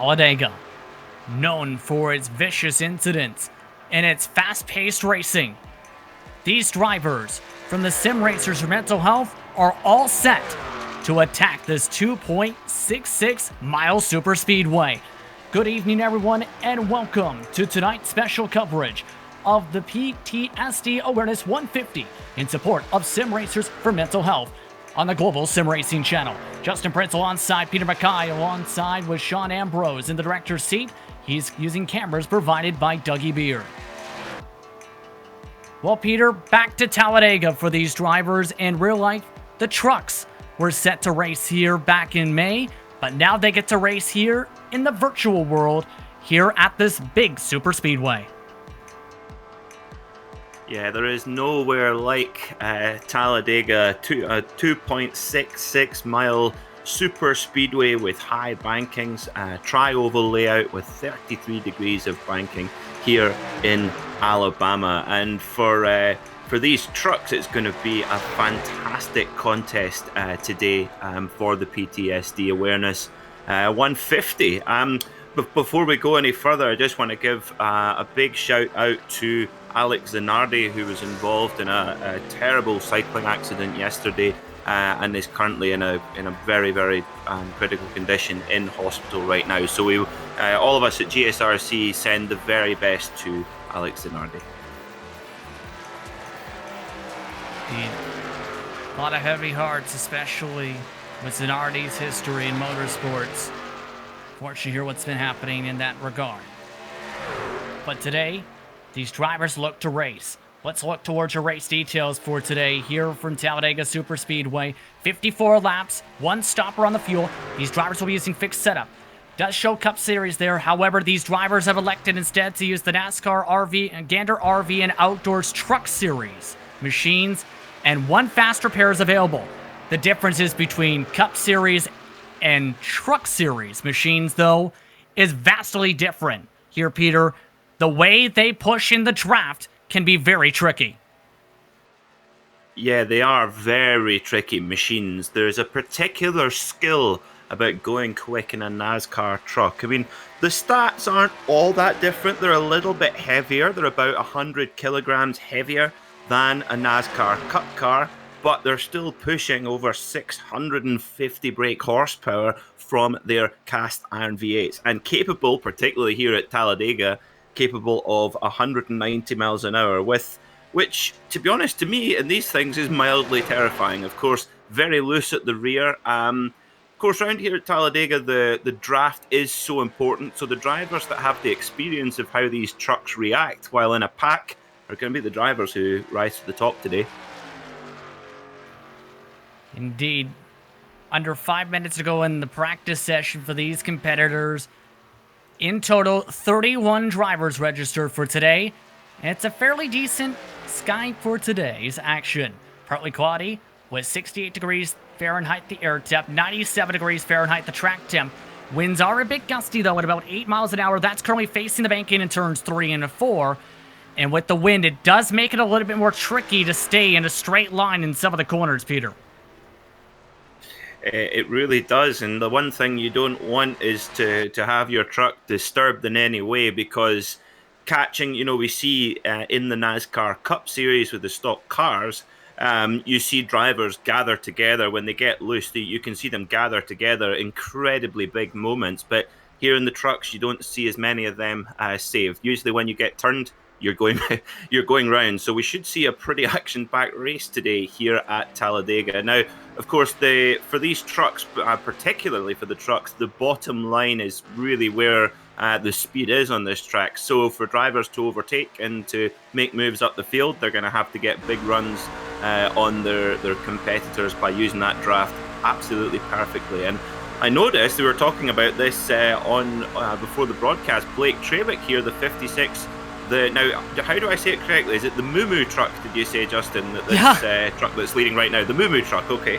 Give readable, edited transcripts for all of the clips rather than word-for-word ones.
Talladega, known for its vicious incidents and its fast-paced racing. These drivers from the Sim Racers for Mental Health are all set to attack this 2.66 mile superspeedway. Good evening, everyone, and welcome to tonight's special coverage of the PTSD Awareness 150 in support of Sim Racers for Mental Health on the Global SimRacing Channel. Justin Prince alongside Peter Mackay, alongside with Sean Ambrose in the director's seat. He's using cameras provided by Dougie Beard. Well, Peter, back to Talladega for these drivers. In real life, the trucks were set to race here back in May, but now they get to race here in the virtual world here at this big super speedway. Yeah, there is nowhere like Talladega, a 2.66 mile super speedway with high bankings, tri-oval layout with 33 degrees of banking here in Alabama. And for these trucks, it's going to be a fantastic contest today for the PTSD Awareness 150. But before we go any further, I just want to give a big shout out to Alex Zanardi, who was involved in a terrible cycling accident yesterday and is currently in a very, very critical condition in hospital right now. So we, all of us at GSRC, send the very best to Alex Zanardi. Indeed. A lot of heavy hearts, especially with Zanardi's history in motorsports. Fortunately, hear what's been happening in that regard. But today, these drivers look to race. Let's look towards your race details for today here from Talladega Superspeedway. 54 laps, one stopper on the fuel. These drivers will be using fixed setup. Does show Cup Series there. However, these drivers have elected instead to use the NASCAR RV and Gander RV and Outdoors Truck Series machines, and one fast repair is available. The differences between Cup Series and Truck Series machines, though, is vastly different. Here, Peter, the way they push in the draft can be very tricky. Yeah, they are very tricky machines. There's a particular skill about going quick in a NASCAR truck. I mean, the stats aren't all that different. They're a little bit heavier. They're about 100 kilograms heavier than a NASCAR Cup car, but they're still pushing over 650 brake horsepower from their cast iron V8s, and capable, particularly here at Talladega, capable of 190 miles an hour, which, to be honest, to me, in these things is mildly terrifying. Of course, very loose at the rear. Of course, around here at Talladega, the draft is so important, so the drivers that have the experience of how these trucks react while in a pack are going to be the drivers who rise to the top today. Indeed. Under 5 minutes to go in the practice session for these competitors. In total, 31 drivers registered for today. And it's a fairly decent sky for today's action. Partly cloudy with 68 degrees Fahrenheit the air temp, 97 degrees Fahrenheit the track temp. Winds are a bit gusty though at about 8 miles an hour. That's currently facing the banking in turns 3 and 4. And with the wind, it does make it a little bit more tricky to stay in a straight line in some of the corners, Peter. It really does, and the one thing you don't want is to have your truck disturbed in any way, because catching, we see in the NASCAR Cup Series with the stock cars, you see drivers gather together when they get loose. You can see them gather together, incredibly big moments, but here in the trucks, you don't see as many of them saved. Usually when you get turned, you're going round. So we should see a pretty action-packed race today here at Talladega. Now, of course, for these trucks, particularly for the trucks, the bottom line is really where the speed is on this track. So for drivers to overtake and to make moves up the field, they're going to have to get big runs on their competitors by using that draft absolutely perfectly. And I noticed we were talking about this on before the broadcast. Blake Travick here, the 56. Now, how do I say it correctly? Is it the Moo Moo truck, did you say, Justin? This truck that's leading right now. The Moo Moo truck, okay.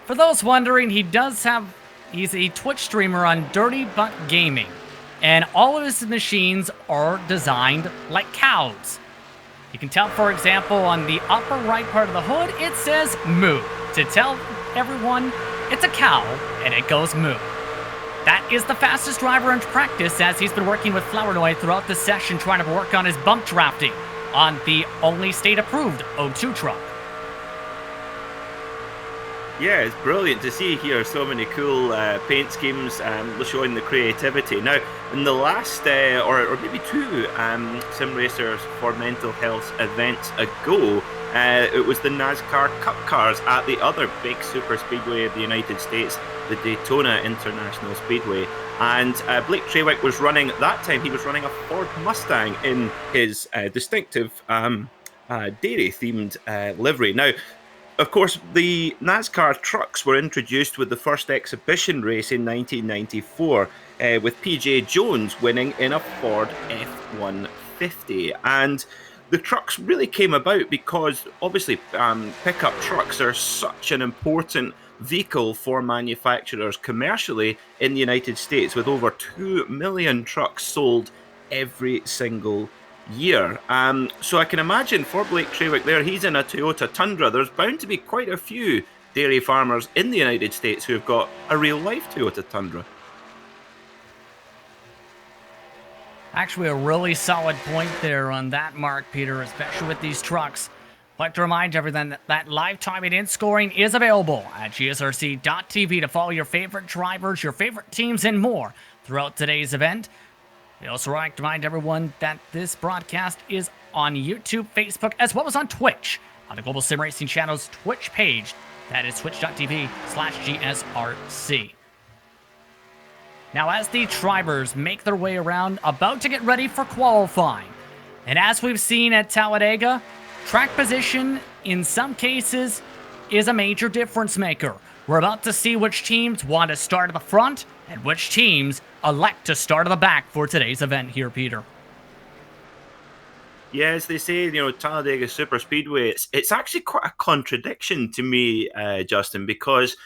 For those wondering, he's a Twitch streamer on Dirty Butt Gaming. And all of his machines are designed like cows. You can tell, for example, on the upper right part of the hood, it says Moo. To tell everyone, it's a cow, and it goes Moo. That is the fastest driver in practice, as he's been working with Flournoy throughout the session trying to work on his bump drafting on the only state-approved O2 truck. Yeah, it's brilliant to see here so many cool paint schemes showing the creativity. Now, in the last, or maybe two Sim Racers for Mental Health events ago, it was the NASCAR Cup cars at the other big super speedway of the United States, the Daytona International Speedway. And Blake Trawick was running, at that time, he was running a Ford Mustang in his distinctive dairy-themed livery. Now, of course, the NASCAR trucks were introduced with the first exhibition race in 1994, with PJ Jones winning in a Ford F-150. And the trucks really came about because, obviously, pickup trucks are such an important vehicle for manufacturers commercially in the United States, with over 2 million trucks sold every single year. So I can imagine for Blake Trawick there, he's in a Toyota Tundra. There's bound to be quite a few dairy farmers in the United States who have got a real life Toyota Tundra. Actually, a really solid point there on that mark, Peter, especially with these trucks. I'd like to remind everyone that live timing and scoring is available at GSRC.tv to follow your favorite drivers, your favorite teams, and more throughout today's event. We also like to remind everyone that this broadcast is on YouTube, Facebook, as well as on Twitch, on the Global SimRacing Channel's Twitch page. That is twitch.tv/GSRC. Now, as the drivers make their way around, about to get ready for qualifying, and as we've seen at Talladega, track position, in some cases, is a major difference maker. We're about to see which teams want to start at the front and which teams elect to start at the back for today's event here, Peter. Yeah, as they say, Talladega Super Speedway, it's actually quite a contradiction to me, Justin, because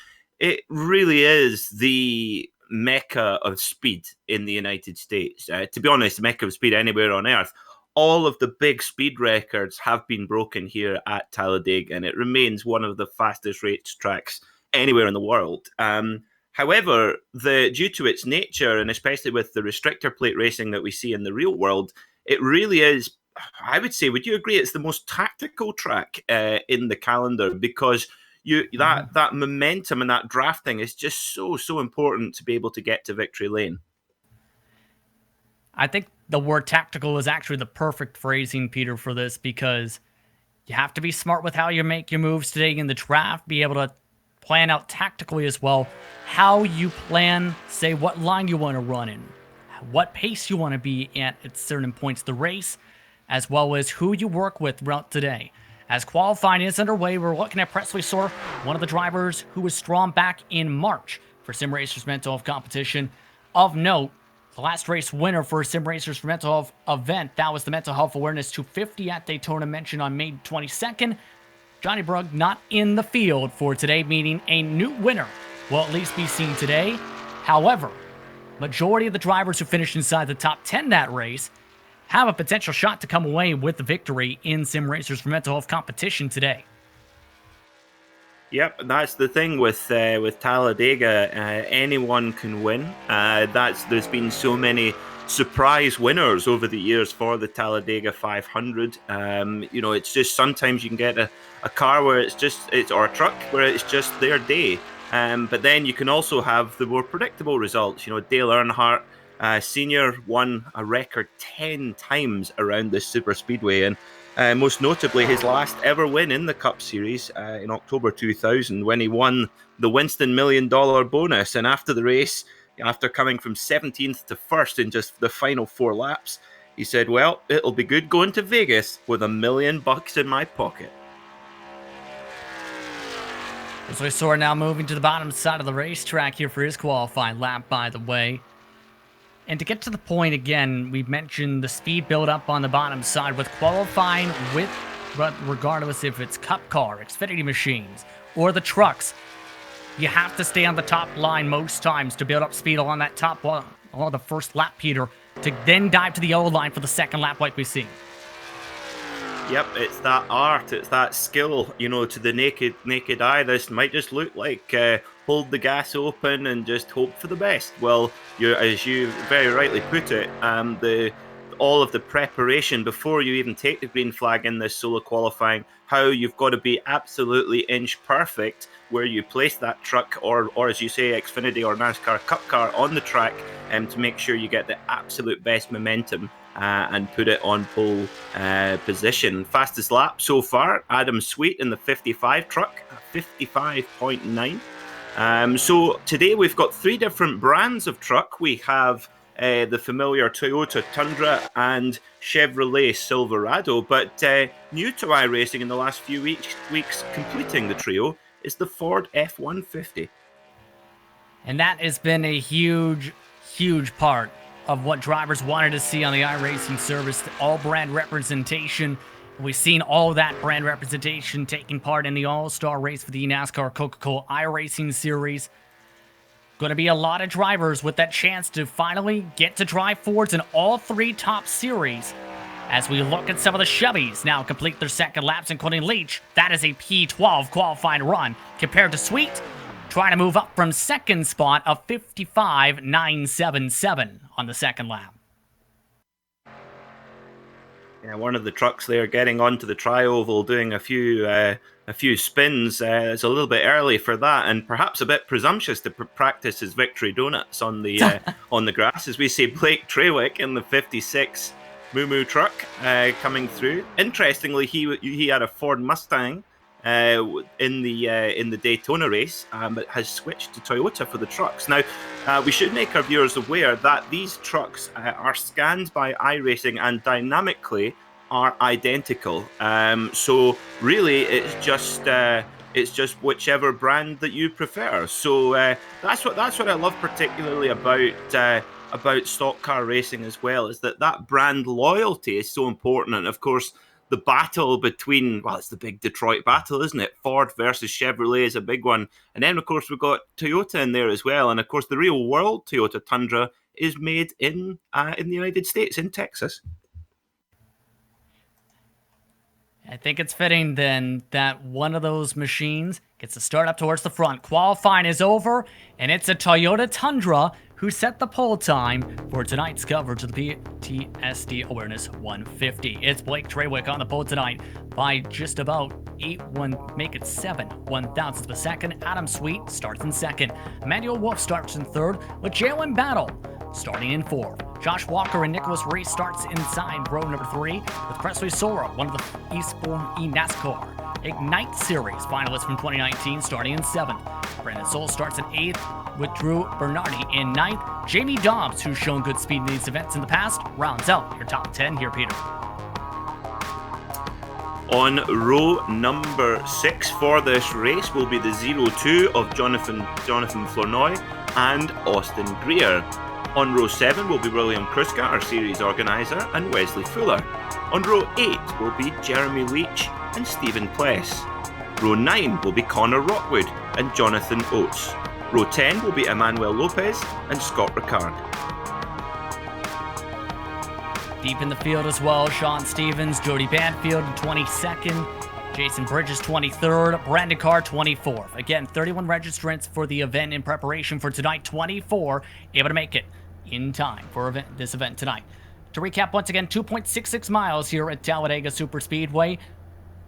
it really is the mecca of speed in the United States. To be honest, the mecca of speed anywhere on Earth. All of the big speed records have been broken here at Talladega, and it remains one of the fastest racetracks anywhere in the world. However, due to its nature, and especially with the restrictor plate racing that we see in the real world, it really is, I would say, would you agree, it's the most tactical track in the calendar, because that momentum and that drafting is just so important to be able to get to victory lane. I think the word tactical is actually the perfect phrasing, Peter, for this, because you have to be smart with how you make your moves today in the draft, be able to plan out tactically as well how you plan, say, what line you want to run in, what pace you want to be at certain points of the race, as well as who you work with throughout today. As qualifying is underway, we're looking at Presley Soar, one of the drivers who was strong back in March for Sim Racers Mental Health competition. Of note, the last race winner for Sim Racers for Mental Health event, that was the Mental Health Awareness 250 at Daytona, mentioned on May 22nd. Johnny Brugg not in the field for today, meaning a new winner will at least be seen today. However, majority of the drivers who finished inside the top 10 that race have a potential shot to come away with the victory in Sim Racers for Mental Health competition today. Yep, that's the thing with Talladega. Anyone can win. There's been so many surprise winners over the years for the Talladega 500. It's just sometimes you can get a car where or a truck where it's just their day. But then you can also have the more predictable results. Dale Earnhardt Sr. won a record 10 times around this super speedway, and most notably his last ever win in the Cup Series in October 2000, when he won the Winston $1 million bonus. And after the race, after coming from 17th to 1st in just the final 4 laps, he said, "Well, it'll be good going to Vegas with $1 million in my pocket." So we saw now moving to the bottom side of the racetrack here for his qualifying lap, by the way. And to get to the point again, we've mentioned the speed build-up on the bottom side with qualifying with, regardless if it's Cup car, Xfinity machines, or the trucks. You have to stay on the top line most times to build up speed along that top one, along the first lap, Peter, to then dive to the yellow line for the second lap like we see. Yep, it's that art, it's that skill, to the naked eye. This might just look like hold the gas open and just hope for the best. Well, as you very rightly put it, all of the preparation before you even take the green flag in this solo qualifying, how you've got to be absolutely inch perfect where you place that truck or as you say, Xfinity or NASCAR Cup car on the track to make sure you get the absolute best momentum and put it on pole position. Fastest lap so far, Adam Sweet in the 55 truck, 55.9. So today we've got 3 different brands of truck. We have the familiar Toyota Tundra and Chevrolet Silverado, but new to iRacing in the last few weeks completing the trio is the Ford F-150. And that has been a huge part of what drivers wanted to see on the iRacing service, all brand representation. We've seen all that brand representation taking part in the All-Star race for the NASCAR Coca-Cola iRacing Series. Going to be a lot of drivers with that chance to finally get to drive Fords in all 3 top series. As we look at some of the Chevys now complete their second laps, including Leach. That is a P12 qualifying run compared to Sweet, trying to move up from second spot of 55.977 on the second lap. Yeah, one of the trucks there getting onto the tri-oval, doing a few spins. It's a little bit early for that, and perhaps a bit presumptuous to practice his victory donuts on the on the grass. As we see Blake Trawick in the 56 Moo truck coming through. Interestingly, he had a Ford Mustang in the Daytona race, but has switched to Toyota for the trucks. Now, we should make our viewers aware that these trucks are scanned by iRacing and dynamically are identical. So really, it's just whichever brand that you prefer. So that's what I love particularly about stock car racing as well, is that brand loyalty is so important. And of course, the battle between, well, it's the big Detroit battle, isn't it? Ford versus Chevrolet is a big one. And then, of course, we've got Toyota in there as well. And, of course, the real world Toyota Tundra is made in the United States, in Texas. I think it's fitting, then, that one of those machines gets to start up towards the front. Qualifying is over, and it's a Toyota Tundra who set the pole time for tonight's coverage of the PTSD Awareness 150. It's Blake Trawick on the pole tonight by just about 7 one-thousandths of a second. Adam Sweet starts in second. Emmanuel Wolf starts in third, with Jalen Battle starting in fourth. Josh Walker and Nicholas Reese starts inside row number 3, with Presley Sora, one of the eSports eNASCAR Ignite Series finalists from 2019, starting in 7th. Brandon Soul starts in 8th, with Drew Bernardi in 9th. Jamie Dobbs, who's shown good speed in these events in the past, rounds out your top 10 here, Peter. On row number 6 for this race will be the 02 of Jonathan Flournoy and Austin Greer. On row 7 will be William Kruska, our series organiser, and Wesley Fuller. On row 8 will be Jeremy Leach and Stephen Pless. Row 9 will be Connor Rockwood and Jonathan Oates. Row 10 will be Emmanuel Lopez and Scott Ricard. Deep in the field as well, Sean Stevens, Jody Banfield in 22nd, Jason Bridges 23rd, Brandon Carr 24th. Again, 31 registrants for the event in preparation for tonight, 24 able to make it in time for this event tonight. To recap once again, 2.66 miles here at Talladega Superspeedway.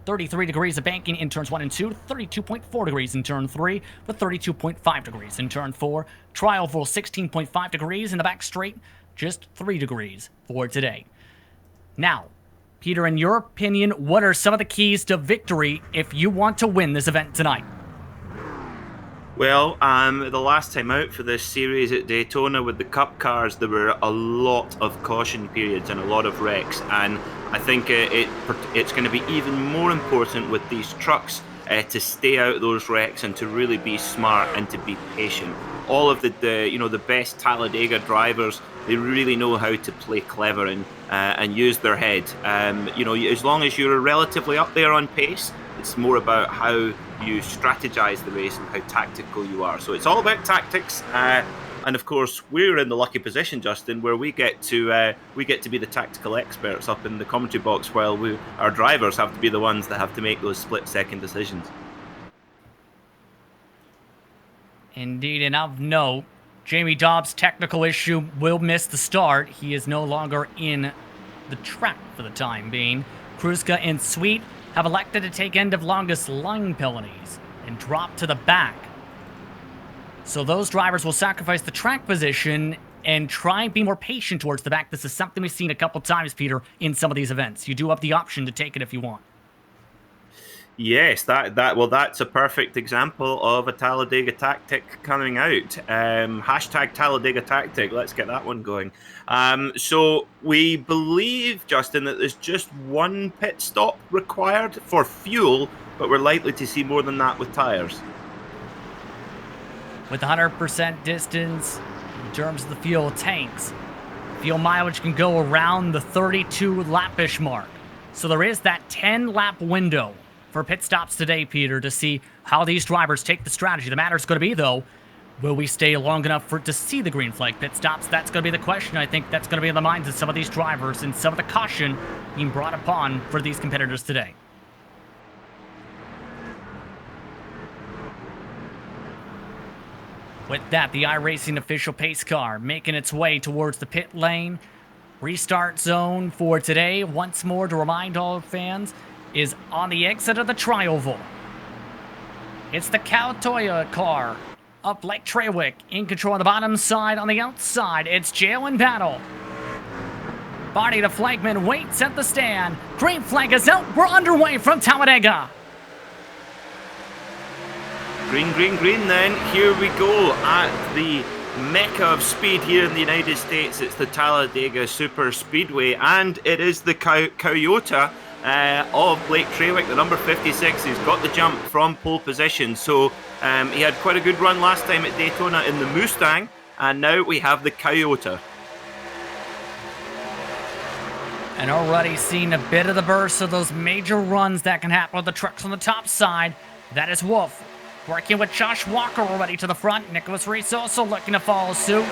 33 degrees of banking in turns 1 and 2, 32.4 degrees in turn 3, with 32.5 degrees in turn 4. Trial full 16.5 degrees in the back straight, just 3 degrees for today. Now, Peter, in your opinion, what are some of the keys to victory if you want to win this event tonight? Well, the last time out for this series at Daytona with the Cup cars, there were a lot of caution periods and a lot of wrecks, and I think it's going to be even more important with these trucks to stay out those wrecks and to really be smart and to be patient. All of the best Talladega drivers, they really know how to play clever and use their head. As long as you're relatively up there on pace, it's more about how you strategize the race and how tactical you are. So it's all about tactics. And of course, we're in the lucky position, Justin, where we get to be the tactical experts up in the commentary box, while our drivers have to be the ones that have to make those split-second decisions. Indeed, and of note, Jamie Dobbs' technical issue will miss the start. He is no longer in the track for the time being. Kruska and Sweet have elected to take end of longest line penalties and drop to the back. So those drivers will sacrifice the track position and try and be more patient towards the back. This is something we've seen a couple times, Peter, in some of these events. You do have the option to take it if you want. Yes, that's a perfect example of a Talladega tactic coming out. Hashtag Talladega tactic. Let's get that one going. So we believe, Justin, that there's just one pit stop required for fuel, but we're likely to see more than that with tires. With 100% distance in terms of the fuel tanks, fuel mileage can go around the 32 lap-ish mark. So there is that 10 lap window for pit stops today, Peter, to see how these drivers take the strategy. The matter is going to be, though, will we stay long enough for to see the green flag pit stops? That's going to be the question. I think that's going to be in the minds of some of these drivers and some of the caution being brought upon for these competitors today. With that, the iRacing official pace car making its way towards the pit lane. Restart zone for today, once more to remind all fans, is on the exit of the trioval. It's the Cowtoya car of Blake Trawick in control on the bottom side. On the outside, it's Jalen Battle. Barney the flagman waits at the stand. Green flag is out. We're underway from Talladega. Green, green, green then. Here we go at the mecca of speed here in the United States. It's the Talladega Super Speedway, and it is the Toyota of Blake Trawick, the number 56, who's got the jump from pole position. So he had quite a good run last time at Daytona in the Mustang, and now we have the Toyota. And already seen a bit of the burst of those major runs that can happen with the trucks on the top side. That is Wolf working with Josh Walker already to the front. Nicholas Reese also looking to follow suit.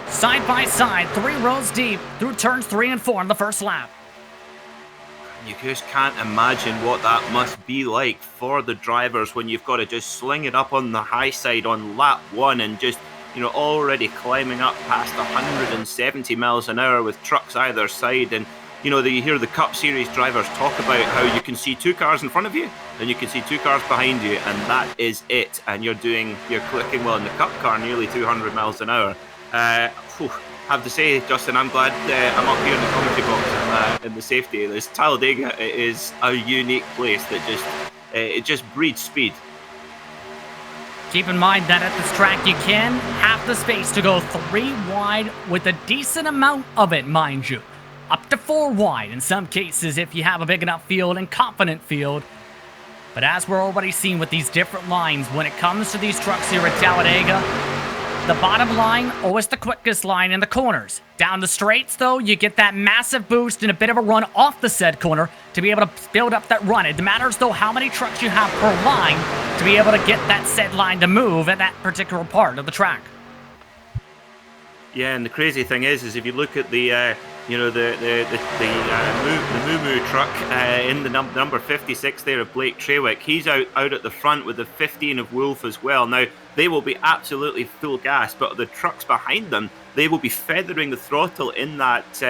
Side by side, 3 rows deep through turns 3 and 4 in the first lap. You just can't imagine what that must be like for the drivers when you've got to just sling it up on the high side on lap 1 and just, already climbing up past 170 miles an hour with trucks either side. And you hear the Cup Series drivers talk about how you can see 2 cars in front of you and you can see 2 cars behind you, and that is it. And you're clicking well in the Cup car nearly 200 miles an hour. Have to say, Justin, I'm glad I'm up here in the commentary box in the safety. This Talladega is a unique place that just breeds speed. Keep in mind that at this track you can have the space to go 3 wide with a decent amount of it, mind you. Up to 4 wide in some cases if you have a big enough field and confident field. But as we're already seeing with these different lines, when it comes to these trucks here at Talladega, the bottom line, always the quickest line in the corners. Down the straights, though, you get that massive boost and a bit of a run off the said corner to be able to build up that run. It matters, though, how many trucks you have per line to be able to get that said line to move at that particular part of the track. Yeah, and the crazy thing is if you look at the Moo truck in the number 56 there of Blake Trawick, he's out at the front with the 15 of Wolf as well. Now, they will be absolutely full gas, but the trucks behind them, they will be feathering the throttle in that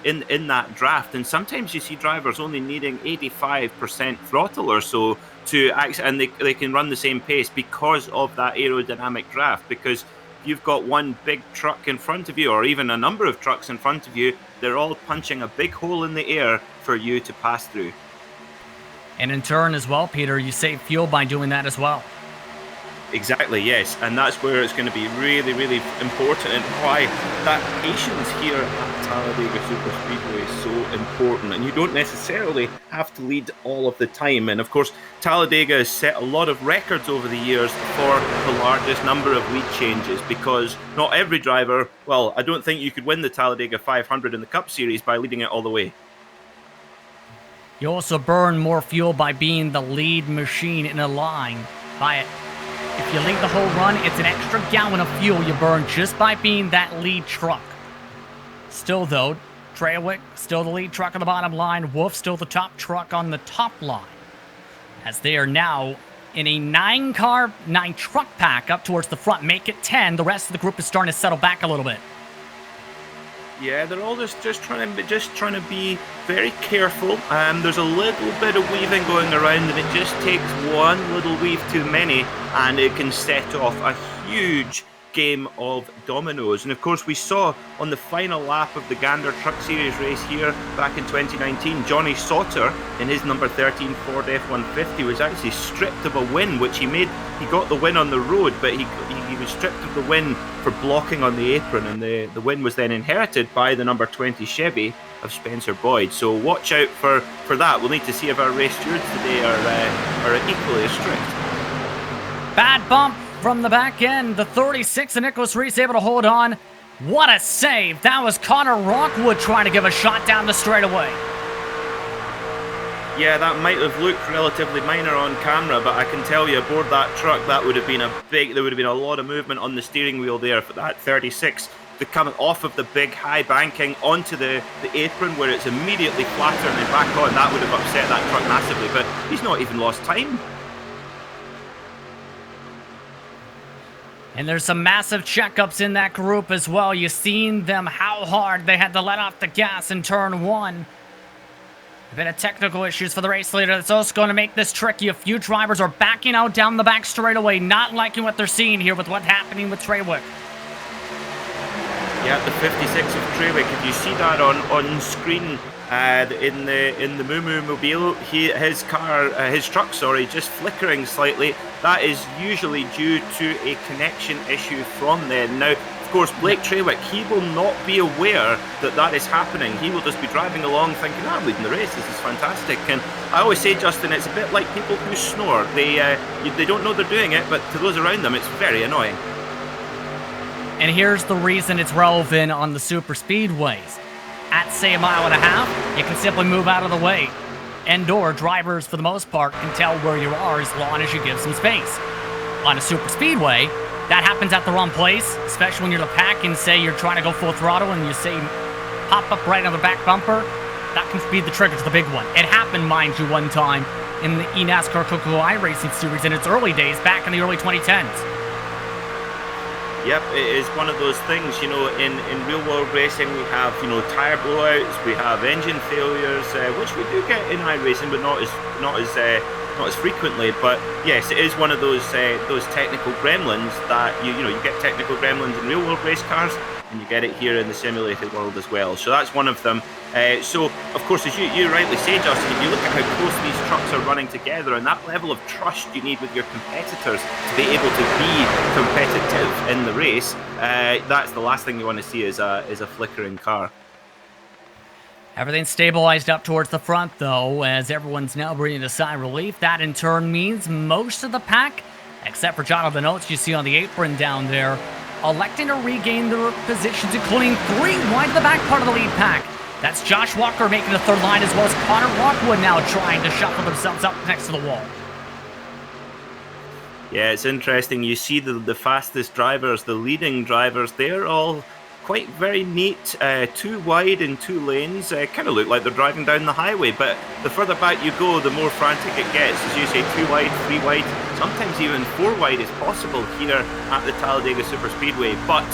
in that draft. And sometimes you see drivers only needing 85% throttle or so and they can run the same pace because of that aerodynamic draft. Because you've got one big truck in front of you, or even a number of trucks in front of you, they're all punching a big hole in the air for you to pass through. And in turn as well, Peter, you save fuel by doing that as well. Exactly, yes. And that's where it's going to be really, really important, and why that patience here at Talladega Super Speedway is so important. And you don't necessarily have to lead all of the time. And of course, Talladega has set a lot of records over the years for the largest number of lead changes, because not every driver, well, I don't think you could win the Talladega 500 in the Cup Series by leading it all the way. You also burn more fuel by being the lead machine in a line. If you lead the whole run, it's an extra gallon of fuel you burn just by being that lead truck. Still, though, Trawick still the lead truck on the bottom line. Wolf still the top truck on the top line, as they are now in a 9-truck pack up towards the front. Make it 10. The rest of the group is starting to settle back a little bit. Yeah, they're all just trying to be very careful. There's a little bit of weaving going around, and it just takes one little weave too many, and it can set off a huge game of dominoes. And of course, we saw on the final lap of the Gander Truck Series race here back in 2019, Johnny Sauter in his number 13 Ford F-150 was actually stripped of a win, which he got the win on the road, but he was stripped of the win for blocking on the apron, and the win was then inherited by the number 20 Chevy of Spencer Boyd. So watch out for that. We'll need to see if our race stewards today are equally as strict. Bad bump from the back end. The 36 of Nicholas Reese able to hold on. What a save. That was Connor Rockwood trying to give a shot down the straightaway. Yeah, that might have looked relatively minor on camera, but I can tell you aboard that truck, there would have been a lot of movement on the steering wheel there for that 36 to come off of the big high banking onto the apron where it's immediately flatter and then back on. That would have upset that truck massively, but he's not even lost time. And there's some massive checkups in that group as well. You've seen them, how hard they had to let off the gas in turn 1. A bit of technical issues for the race leader. That's also going to make this tricky. A few drivers are backing out down the back straightaway, not liking what they're seeing here with what's happening with Treywick. Yeah, the 56 of Treywick. If you see that on screen in the Moo Moo Mobile, his truck, just flickering slightly. That is usually due to a connection issue from then. Now, of course, Blake Treywick, he will not be aware that is happening. He will just be driving along thinking, I'm leading the race, this is fantastic. And I always say, Justin, it's a bit like people who snore. They don't know they're doing it, but to those around them, it's very annoying. And here's the reason it's relevant on the super speedways. At, say, 1.5 miles, you can simply move out of the way. Indoor drivers, for the most part, can tell where you are as long as you give some space. On a super speedway, that happens at the wrong place, especially when you're the pack and say you're trying to go full throttle and you say pop up right on the back bumper. That can be the trigger to the big one. It happened, mind you, one time in the eNASCAR Coco iRacing series in its early days, back in the early 2010s. Yep, it is one of those things, in real world racing we have, tire blowouts, we have engine failures, which we do get in iRacing, but not as frequently. But yes, it is one of those technical gremlins that you get technical gremlins in real world race cars, and you get it here in the simulated world as well. So that's one of them. So of course, as you rightly say, Justin, if you look at how close these trucks are running together and that level of trust you need with your competitors to be able to be competitive in the race, that's the last thing you want to see is a flickering car. Everything's stabilized up towards the front, though, as everyone's now breathing a sigh of relief. That, in turn, means most of the pack, except for Jonathan Oates you see on the apron down there, electing to regain their positions, including 3 wide to the back part of the lead pack. That's Josh Walker making the third line, as well as Connor Rockwood now trying to shuffle themselves up next to the wall. Yeah, it's interesting. You see the fastest drivers, the leading drivers, they're all quite very neat, 2 wide in 2 lanes, kind of look like they're driving down the highway, but the further back you go, the more frantic it gets. As you say, 2 wide, 3 wide, sometimes even 4 wide is possible here at the Talladega Superspeedway, but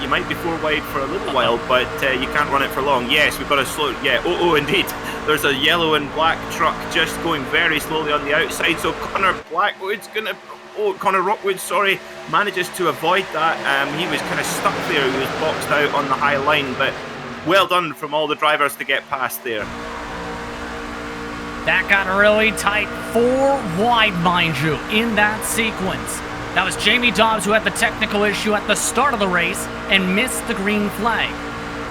you might be 4 wide for a little while, but you can't run it for long. Yes, we've got a slow, oh indeed, there's a yellow and black truck just going very slowly on the outside, so Connor Rockwood, manages to avoid that. He was kind of stuck there. He was boxed out on the high line, but well done from all the drivers to get past there. That got really tight. 4 wide, mind you, in that sequence. That was Jamie Dobbs who had the technical issue at the start of the race and missed the green flag.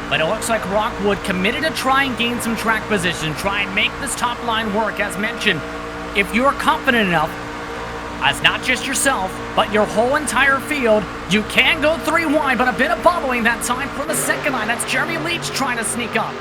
But it looks like Rockwood committed to try and gain some track position, try and make this top line work. As mentioned, if you're confident enough, as not just yourself, but your whole entire field, you can go 3 wide, but a bit of bubbling that time from the second line. That's Jeremy Leach trying to sneak up.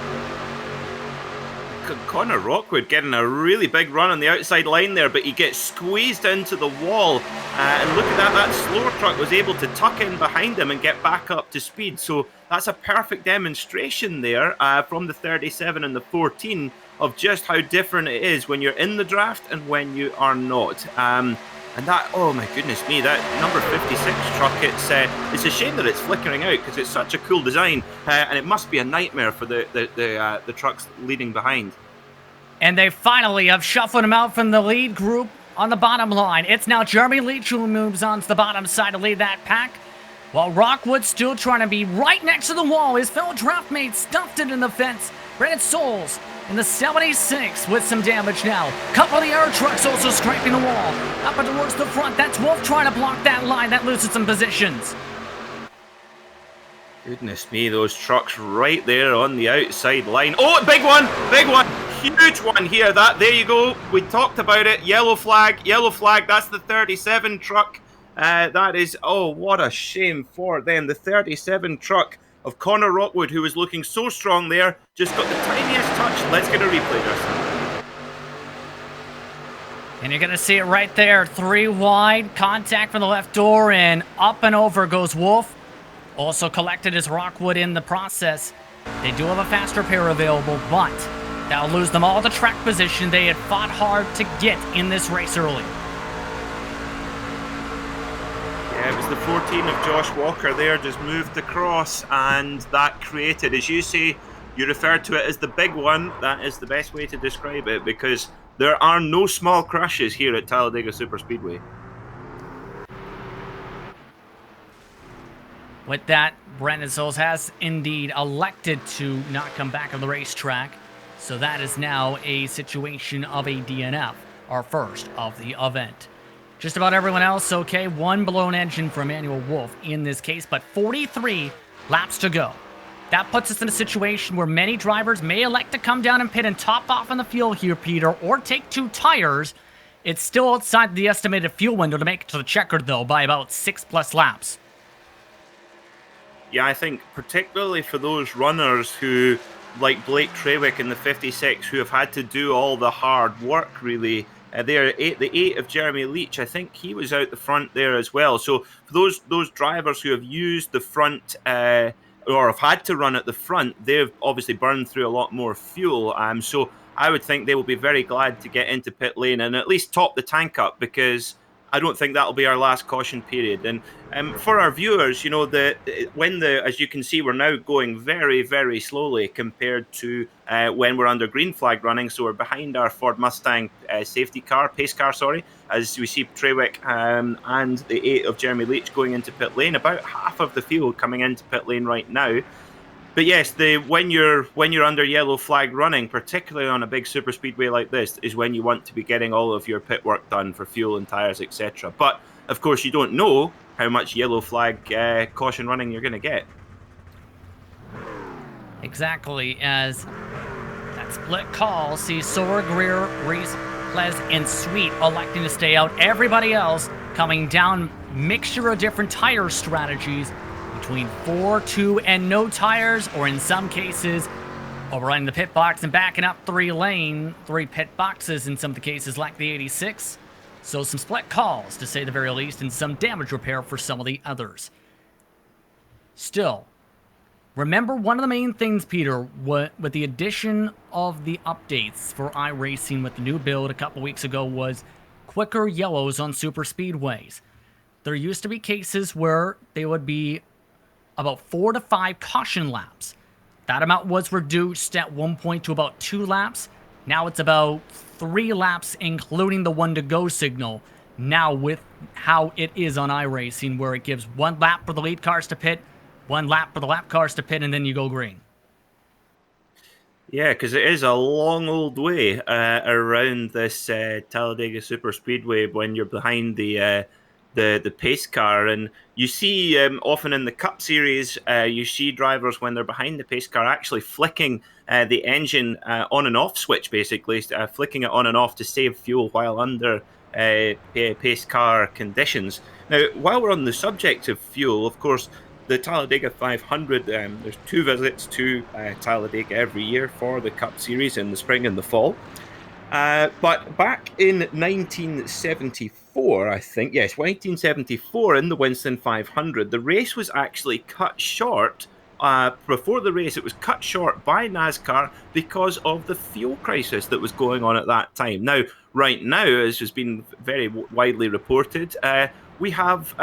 Connor Rockwood getting a really big run on the outside line there, but he gets squeezed into the wall. And look at that slower truck was able to tuck in behind him and get back up to speed. So that's a perfect demonstration there from the 37 and the 14 of just how different it is when you're in the draft and when you are not. And that, oh my goodness me, that number 56 truck, it's a shame that it's flickering out because it's such a cool design, and it must be a nightmare for the trucks leading behind. And they finally have shuffled him out from the lead group on the bottom line. It's now Jeremy Leach who moves on to the bottom side to lead that pack, while Rockwood's still trying to be right next to the wall. His fellow draftmate stuffed it in the fence. Brandon Souls in the 76 with some damage now. Couple of the air trucks also scraping the wall. Up and towards the front. That's Wolf trying to block that line. That loses some positions. Goodness me, those trucks right there on the outside line. Oh, big one, huge one here. There you go. We talked about it. Yellow flag. That's the 37 truck. That is, oh, what a shame for them. The 37 truck of Connor Rockwood, who was looking so strong there, just got the tiniest touch. Let's get a replay, Justin. And you're going to see it right there. 3 wide, contact from the left door, and up and over goes Wolf. Also collected as Rockwood in the process. They do have a faster pair available, but that'll lose them all the track position they had fought hard to get in this race early. Yeah, it was the 14 of Josh Walker there, just moved across, and that created, as you say, you referred to it as the big one. That is the best way to describe it, because there are no small crashes here at Talladega Superspeedway. With that, Brandon Souls has indeed elected to not come back on the racetrack. So that is now a situation of a DNF, our first of the event. Just about everyone else, okay, 1 blown engine for Emmanuel Wolf in this case, but 43 laps to go. That puts us in a situation where many drivers may elect to come down and pit and top off on the fuel here, Peter, or take 2 tires. It's still outside the estimated fuel window to make it to the checkered, though, by about 6+ laps. Yeah, I think particularly for those runners who, like Blake Trawick in the 56, who have had to do all the hard work, really. The 8 of Jeremy Leach, I think he was out the front there as well. So for those drivers who have used the front or have had to run at the front, they've obviously burned through a lot more fuel. So I would think they will be very glad to get into pit lane and at least top the tank up, because I don't think that'll be our last caution period. And for our viewers, you know, as you can see, we're now going very, very slowly compared to when we're under green flag running. So we're behind our Ford Mustang pace car, as we see Trawick and the 8 of Jeremy Leach going into pit lane. About half of the field coming into pit lane right now. But yes, when you're under yellow flag running, particularly on a big super speedway like this, is when you want to be getting all of your pit work done for fuel and tires, etc. But of course, you don't know how much yellow flag caution running you're going to get. Exactly, as that split call sees Sora, Greer, Reese, Plez, and Sweet electing to stay out. Everybody else coming down, mixture of different tire strategies between 4, 2, and no tires, or in some cases, overrunning the pit box and backing up 3 pit boxes in some of the cases, like the 86. So some split calls, to say the very least, and some damage repair for some of the others. Still, remember one of the main things, Peter, with the addition of the updates for iRacing with the new build a couple weeks ago, was quicker yellows on super speedways. There used to be cases where they would be about 4 to 5 caution laps. That amount was reduced at one point to about 2 laps. Now it's about 3 laps, including the 1 to go signal. Now with how it is on iRacing, where it gives 1 lap for the lead cars to pit, 1 lap for the lap cars to pit, and then you go green. Yeah, because it is a long old way around this Talladega Superspeedway when you're behind the pace car. And you see often in the Cup Series, you see drivers when they're behind the pace car actually flicking the engine on and off switch, basically, flicking it on and off to save fuel while under pace car conditions. Now, while we're on the subject of fuel, of course, the Talladega 500, there's 2 visits to Talladega every year for the Cup Series in the spring and the fall. But back in 1974, I think, yes, 1974, in the Winston 500, the race was actually cut short before the race, it was cut short by NASCAR because of the fuel crisis that was going on at that time. Now, right now, as has been very widely reported, we have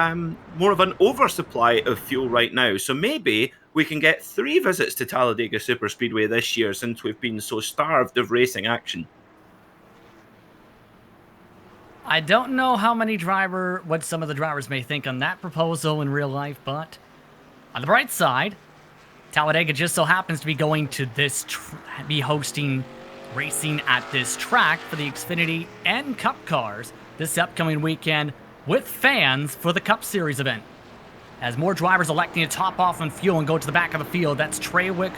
more of an oversupply of fuel right now. So maybe we can get 3 visits to Talladega Superspeedway this year since we've been so starved of racing action. I don't know what some of the drivers may think on that proposal in real life, but on the bright side, Talladega just so happens to be going to be hosting racing at this track for the Xfinity and Cup cars this upcoming weekend with fans for the Cup Series event. As more drivers electing to top off on fuel and go to the back of the field, that's Trawick,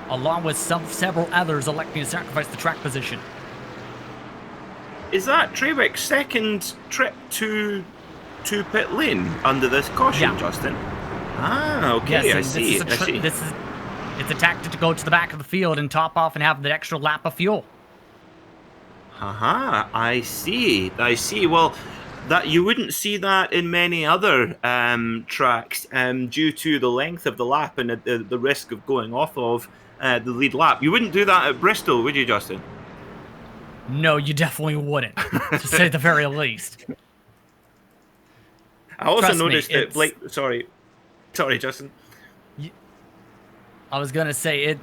along with several others electing to sacrifice the track position. Is that Trawick's second trip to pit lane under this caution, Justin? Ah, okay, yes, I see. It's a tactic to go to the back of the field and top off and have the extra lap of fuel. Aha, I see. Well, that you wouldn't see that in many other tracks due to the length of the lap and the risk of going off of the lead lap. You wouldn't do that at Bristol, would you, Justin? No, you definitely wouldn't, to say the very least. I also noticed that Blake... Sorry, Justin. I was going to say, it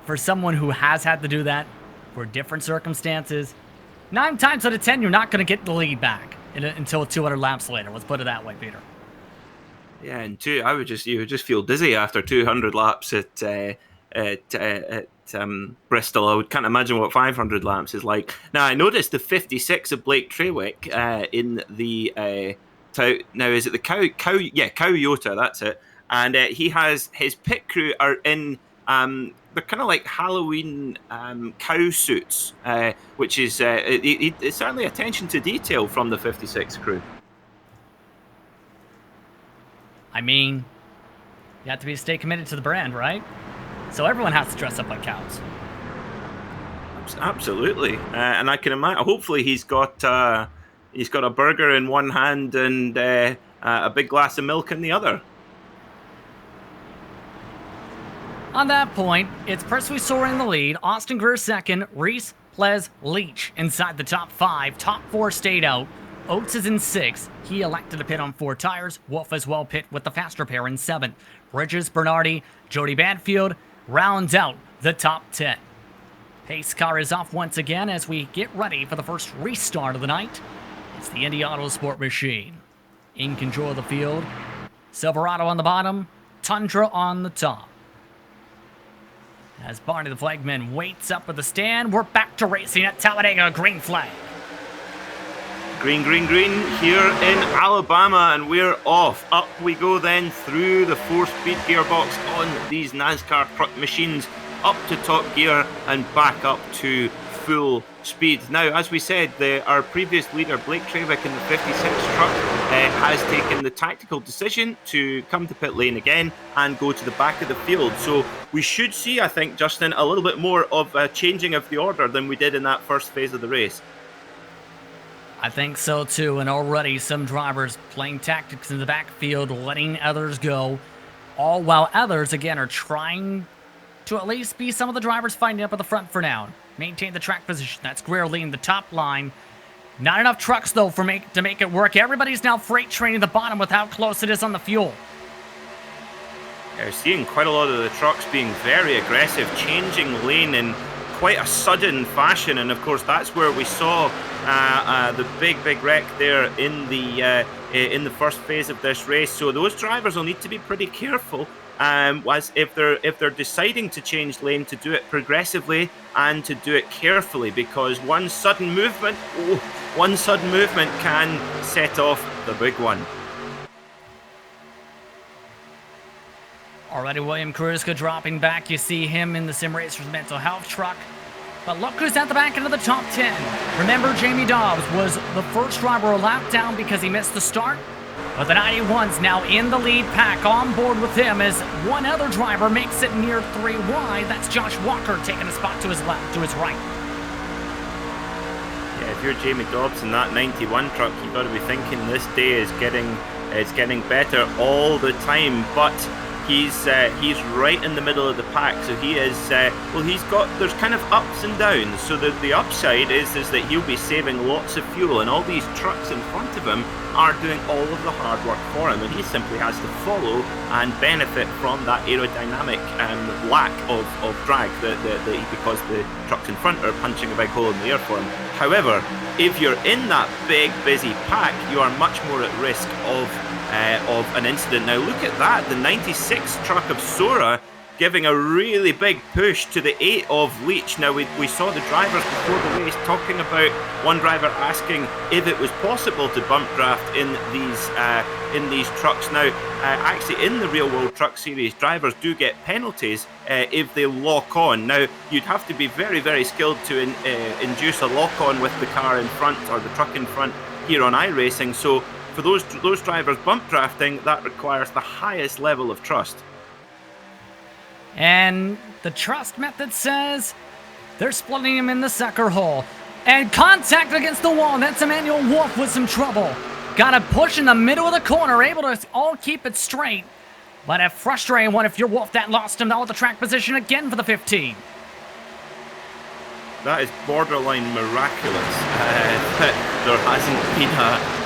for someone who has had to do that for different circumstances, 9 times out of 10, you're not going to get the lead back until 200 laps later. Let's put it that way, Peter. Yeah, and you would just feel dizzy after 200 laps at Bristol. I can't imagine what 500 laps is like. Now, I noticed the 56 of Blake Trawick in the now is it the Toyota? That's it. And he has his pit crew are in they're kind of like Halloween cow suits, which is it's certainly attention to detail from the 56 crew. I mean, you have to stay committed to the brand, right? So everyone has to dress up like cows. Absolutely, and I can imagine. Hopefully, he's got a burger in one hand and a big glass of milk in the other. On that point, it's Percival Sora in the lead, Austin Greer second, Reese, Plez, Leach inside the top 5. Top 4 stayed out. Oates is in 6th. He elected to pit on 4 tires. Wolf as well pit with the faster pair in 7th. Bridges, Bernardi, Jody Banfield rounds out the top 10. Pace car is off once again as we get ready for the first restart of the night. It's the Indy Autosport machine. In control of the field. Silverado on the bottom, Tundra on the top. As Barney the flagman waits up at the stand, we're back to racing at Talladega. Green flag. Green here in Alabama, and we're off. Up we go then through the 4-speed gearbox on these NASCAR truck machines, up to top gear and back up to full speed. Now, as we said, our previous leader, Blake Trawick in the 56 truck, has taken the tactical decision to come to pit lane again and go to the back of the field. So we should see, I think, Justin, a little bit more of a changing of the order than we did in that first phase of the race. I think so too, and already some drivers playing tactics in the backfield, letting others go, all while others, again, are trying to at least be some of the drivers fighting up at the front for now. Maintain the track position. That's Greer leading the top line. Not enough trucks, though, to make it work. Everybody's now freight training the bottom with how close it is on the fuel. We're seeing quite a lot of the trucks being very aggressive, changing lane in quite a sudden fashion, and of course that's where we saw the big wreck there in the first phase of this race. So those drivers will need to be pretty careful as if they're deciding to change lane, to do it progressively and to do it carefully, because one sudden movement can set off the big one. Already William Kruska dropping back. You see him in the Sim Racers mental health truck. But look who's at the back end of the top 10. Remember, Jamie Dobbs was the first driver a lap down because he missed the start. But the 91's now in the lead pack, on board with him as one other driver makes it near 3 wide. That's Josh Walker taking a spot to his left, to his right. Yeah, if you're Jamie Dobbs in that 91 truck, you've got to be thinking this day is getting better all the time. But He's right in the middle of the pack, so he is. There's kind of ups and downs. So the upside is that he'll be saving lots of fuel, and all these trucks in front of him are doing all of the hard work for him, and he simply has to follow and benefit from that aerodynamic lack of drag because the trucks in front are punching a big hole in the air for him. However, if you're in that big busy pack, you are much more at risk of an incident. Now look at that, the 96 truck of Sora giving a really big push to the 8 of Leach. Now we saw the drivers before the race talking about one driver asking if it was possible to bump draft in these trucks. Now actually in the real world truck series, drivers do get penalties if they lock on. Now you'd have to be very, very skilled to induce a lock on with the car in front or the truck in front here on iRacing. So for those drivers bump drafting, that requires the highest level of trust. And the trust method says they're splitting him in the sucker hole. And contact against the wall. That's Emmanuel Wolf with some trouble. Got a push in the middle of the corner, able to all keep it straight. But a frustrating one if you're Wolf. That lost him, though, with the track position again for the 15. That is borderline miraculous. There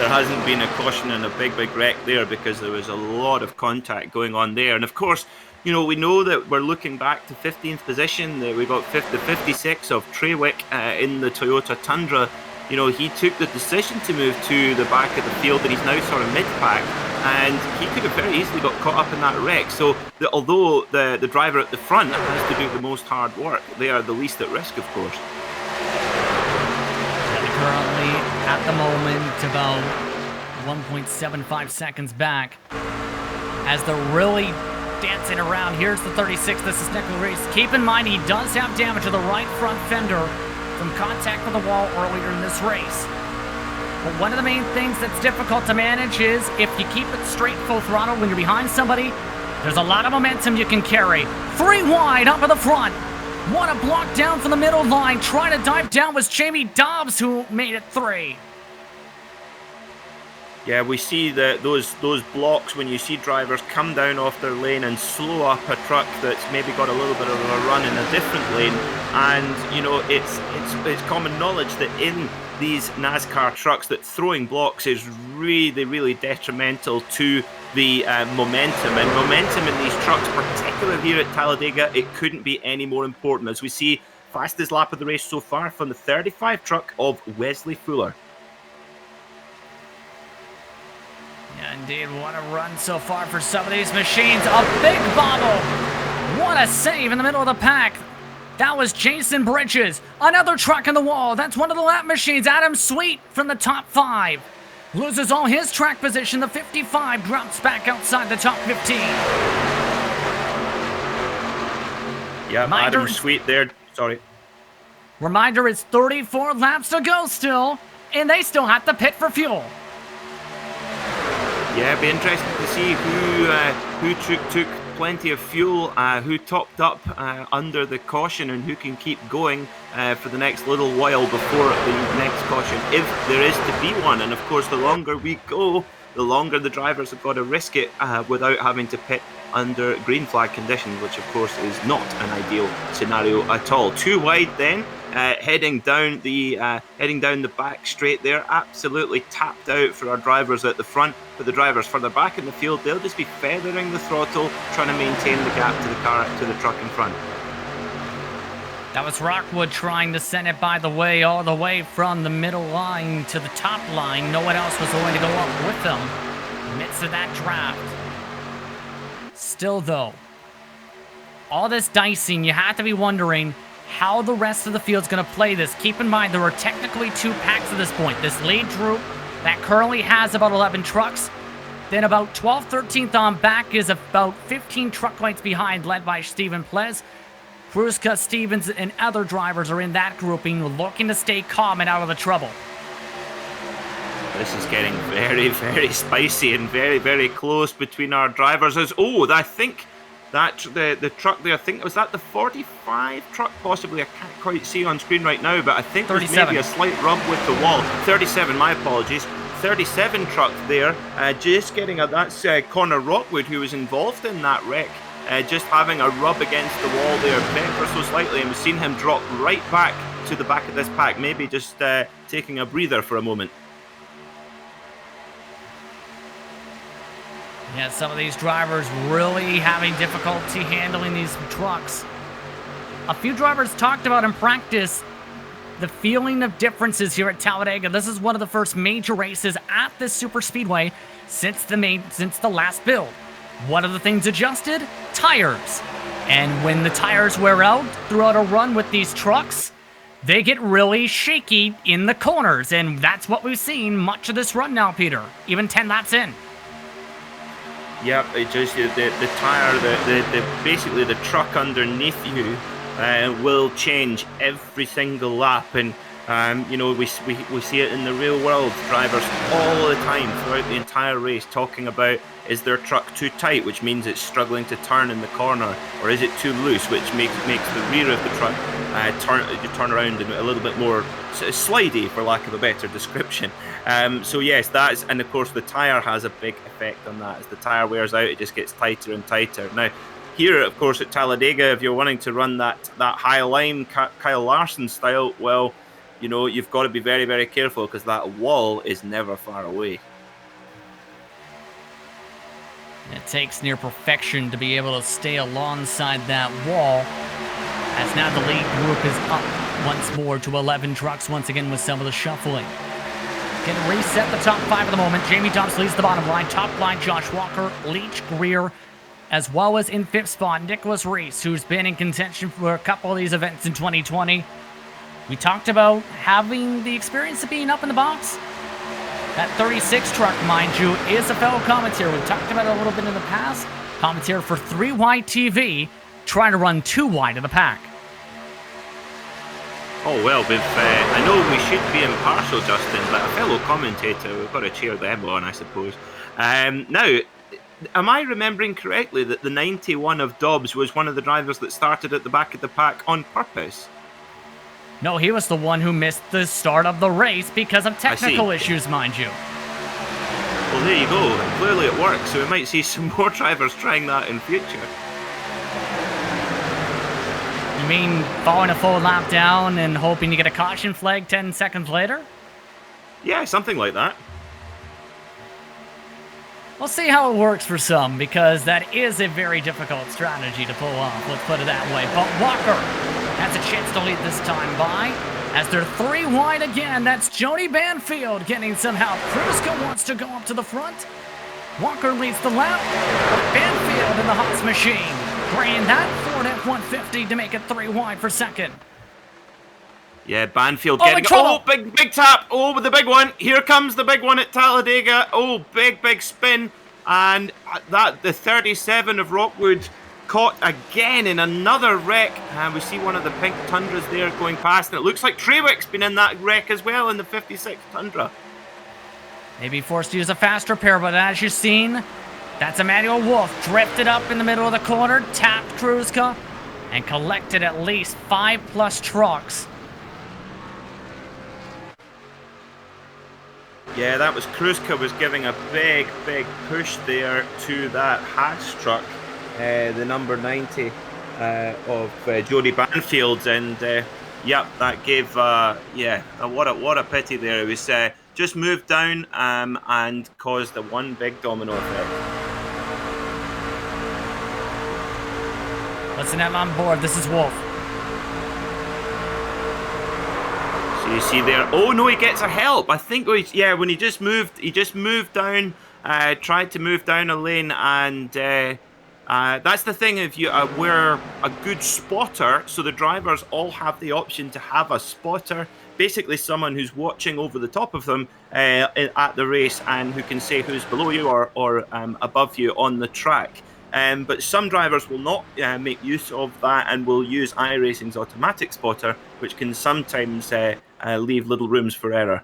hasn't been a caution and a big wreck there, because there was a lot of contact going on there. And of course, you know, we know that we're looking back to 15th position. We got the 56 of Trewick in the Toyota Tundra. You know, he took the decision to move to the back of the field, and he's now sort of mid-pack, and he could have very easily got caught up in that wreck. So although the driver at the front has to do the most hard work, they are the least at risk, of course. Currently, at the moment, about 1.75 seconds back, as they're really dancing around. Here's the 36. This is Nicholas Reese. Keep in mind, he does have damage to the right front fender from contact with the wall earlier in this race. But one of the main things that's difficult to manage is if you keep it straight full throttle when you're behind somebody, there's a lot of momentum you can carry. 3 wide up at the front. What a block down from the middle line. Trying to dive down was Jamie Dobbs, who made it 3. Yeah, we see those blocks when you see drivers come down off their lane and slow up a truck that's maybe got a little bit of a run in a different lane. And you know, it's common knowledge that in these NASCAR trucks that throwing blocks is really, really detrimental to the momentum. And momentum in these trucks, particularly here at Talladega, it couldn't be any more important. As we see, fastest lap of the race so far from the 35 truck of Wesley Fuller. Yeah, indeed, what a run so far for some of these machines. A big bobble. What a save in the middle of the pack. That was Jason Bridges. Another truck in the wall. That's one of the lap machines. Adam Sweet from the top 5. Loses all his track position. The 55 drops back outside the top 15. Yeah, Adam Sweet there. Sorry. Reminder, it's 34 laps to go still, and they still have to pit for fuel. Yeah, it'd be interesting to see who took plenty of fuel, who topped up under the caution, and who can keep going for the next little while before the next caution, if there is to be one. And of course, the longer we go, the longer the drivers have got to risk it without having to pit under green flag conditions, which of course is not an ideal scenario at all. 2 wide then, heading down the back straight there. Absolutely tapped out for our drivers at the front. For the drivers further back in the field, they'll just be feathering the throttle, trying to maintain the gap to the truck in front. That was Rockwood trying to send it, by the way, all the way from the middle line to the top line. No one else was going to go up with them in the midst of that draft. Still, though, all this dicing, you have to be wondering how the rest of the field's going to play this. Keep in mind, there are technically 2 packs at this point. This lead group that currently has about 11 trucks. Then about 12th, 13th on back is about 15 truck lengths behind, led by Stephen Plez. Kruska, Stevens, and other drivers are in that grouping, looking to stay calm and out of the trouble. This is getting very, very spicy and very, very close between our drivers. I think that the truck there, was that the 45 truck possibly? I can't quite see on screen right now, but I think 37. There's maybe a slight rub with the wall. 37, my apologies. 37 truck there, just getting that's Connor Rockwood, who was involved in that wreck, just having a rub against the wall there ever so slightly, and we've seen him drop right back to the back of this pack, maybe just taking a breather for a moment. Yeah, some of these drivers really having difficulty handling these trucks. A few drivers talked about in practice the feeling of differences here at Talladega. This is one of the first major races at this super speedway since the last build. What are the things adjusted? Tires. And when the tires wear out throughout a run with these trucks, they get really shaky in the corners, and that's what we've seen much of this run now, Peter. Even 10 laps in. Yep, it just the tire, basically the truck underneath you will change every single lap, and you know, we see it in the real world. Drivers all the time throughout the entire race talking about, is their truck too tight, which means it's struggling to turn in the corner, or is it too loose, which makes the rear of the truck turn around and a little bit more slidey, for lack of a better description. So yes, that's, and of course the tire has a big effect on that. As the tire wears out, it just gets tighter and tighter. Now, here, of course, at Talladega, if you're wanting to run that high line Kyle Larson style, well, you know, you've got to be very, very careful, because that wall is never far away. It takes near perfection to be able to stay alongside that wall, as now the lead group is up once more to 11 trucks, once again with some of the shuffling. Can reset the top 5 at the moment. Jamie Thompson leads the bottom line. Top line, Josh Walker, Leach, Greer, as well as in 5th spot, Nicholas Reese, who's been in contention for a couple of these events in 2020. We talked about having the experience of being up in the box. That 36 truck, mind you, is a fellow commentator. We've talked about it a little bit in the past. Commentator for 3 Wide TV, trying to run 2 wide of the pack. Oh, well, I know we should be impartial, Justin, but a fellow commentator, we've got to cheer them on, I suppose. Now, am I remembering correctly that the 91 of Dobbs was one of the drivers that started at the back of the pack on purpose? No, he was the one who missed the start of the race because of technical issues, mind you. Well, there you go. Clearly it works, so we might see some more drivers trying that in future. You mean following a full lap down and hoping to get a caution flag 10 seconds later? Yeah, something like that. We'll see how it works for some, because that is a very difficult strategy to pull off, let's put it that way. But Walker has a chance to lead this time by, as they're 3 wide again. That's Jody Banfield getting some help. Kruska wants to go up to the front. Walker leads the lap, but Banfield in the Haas machine, bringing that Ford F-150 to make it 3 wide for second. Yeah, Banfield getting... Oh, big tap. Oh, the big one. Here comes the big one at Talladega. Oh, big spin. And the 37 of Rockwood caught again in another wreck. And we see one of the pink Tundras there going past. And it looks like Trewick's been in that wreck as well in the 56 Tundra. Maybe forced to use a fast repair, but as you've seen, that's Emmanuel Wolf. Drifted up in the middle of the corner, tapped Kruska, and collected at least 5+ trucks. Yeah, that was Kruska was giving a big push there to that Haas truck, the number 90 of Jody Banfield, and yep, that gave what a pity there. It was just moved down and caused the one big domino effect. Listen, I'm on board. This is Wolf. So you see there. Oh no, he gets a help. I think when he just moved down, tried to move down a lane, and that's the thing. If you we're a good spotter, so the drivers all have the option to have a spotter, basically someone who's watching over the top of them at the race and who can say who's below you or above you on the track. But some drivers will not make use of that and will use iRacing's automatic spotter, which can sometimes leave little rooms for error.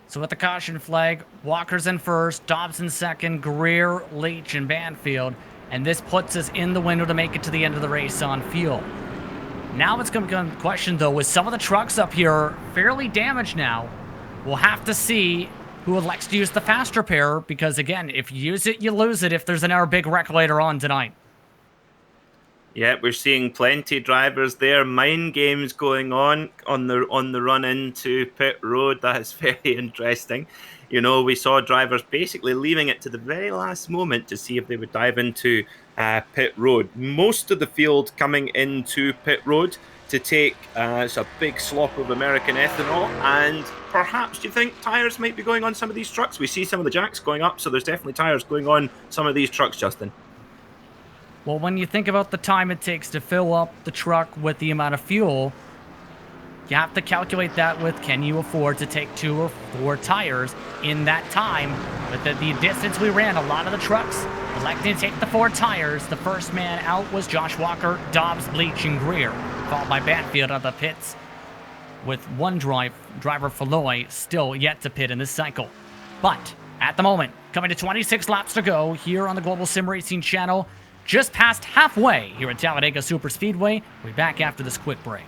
So with the caution flag, Walker's in first, Dobbs in second, Greer, Leach, and Banfield. And this puts us in the window to make it to the end of the race on fuel. Now it's going to become a question, though, with some of the trucks up here fairly damaged now. we'll have to see who elects to use the faster pair, because again, if you use it, you lose it if there's another big wreck later on tonight. Yeah, we're seeing plenty drivers there. Mind games going on the run into pit road. That is very interesting. You know, we saw drivers basically leaving it to the very last moment to see if they would dive into pit road. Most of the field coming into pit road to take a big slop of American ethanol, and perhaps do you think tires might be going on some of these trucks? We see some of the jacks going up, so there's definitely tires going on some of these trucks, Justin. Well, when you think about the time it takes to fill up the truck with the amount of fuel, you have to calculate that with, can you afford to take 2 or 4 tires in that time? With the distance we ran, a lot of the trucks electing to take the 4 tires. The first man out was Josh Walker, Dobbs, Bleach, and Greer, followed by Banfield of the pits, with one driver Falloy still yet to pit in this cycle. But at the moment, coming to 26 laps to go here on the Global SimRacing Channel, just past halfway here at Talladega Superspeedway. We'll be back after this quick break.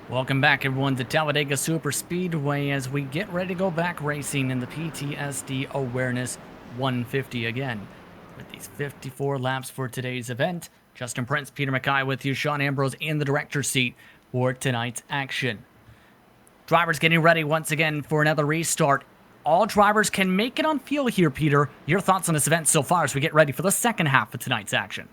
Welcome back, everyone, to Talladega Superspeedway as we get ready to go back racing in the PTSD Awareness 150 again. With these 54 laps for today's event, Justin Prince, Peter Mackay with you, Sean Ambrose in the director's seat for tonight's action. Drivers getting ready once again for another restart. All drivers can make it on field here, Peter. Your thoughts on this event so far as we get ready for the second half of tonight's action?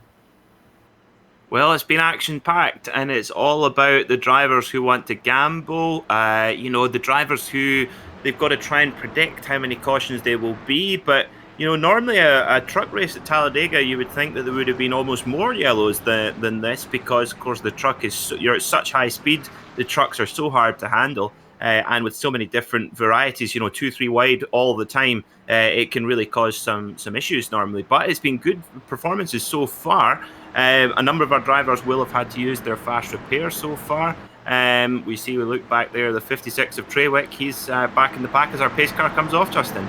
Well, it's been action-packed, and it's all about the drivers who want to gamble. The drivers who they've got to try and predict how many cautions there will be. But, normally a truck race at Talladega, you would think that there would have been almost more yellows than this because, of course, the truck is you're at such high speed. The trucks are so hard to handle. And with so many different varieties, 2-3 wide all the time, it can really cause some issues normally. But it's been good performances so far. A number of our drivers will have had to use their fast repair so far. We look back there, the 56 of Treywick, he's back in the pack as our pace car comes off, Justin.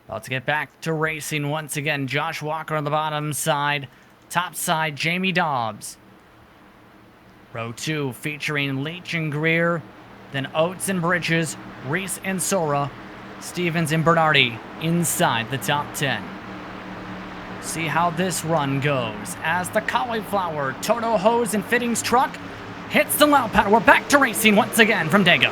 Let's get back to racing once again. Josh Walker on the bottom side. Top side, Jamie Dobbs. Row 2 featuring Leach and Greer, then Oates and Bridges, Reese and Sora, Stevens and Bernardi inside the top 10. See how this run goes as the Cauliflower, Toto Hose and Fittings truck hits the loud pad. We're back to racing once again from Dega.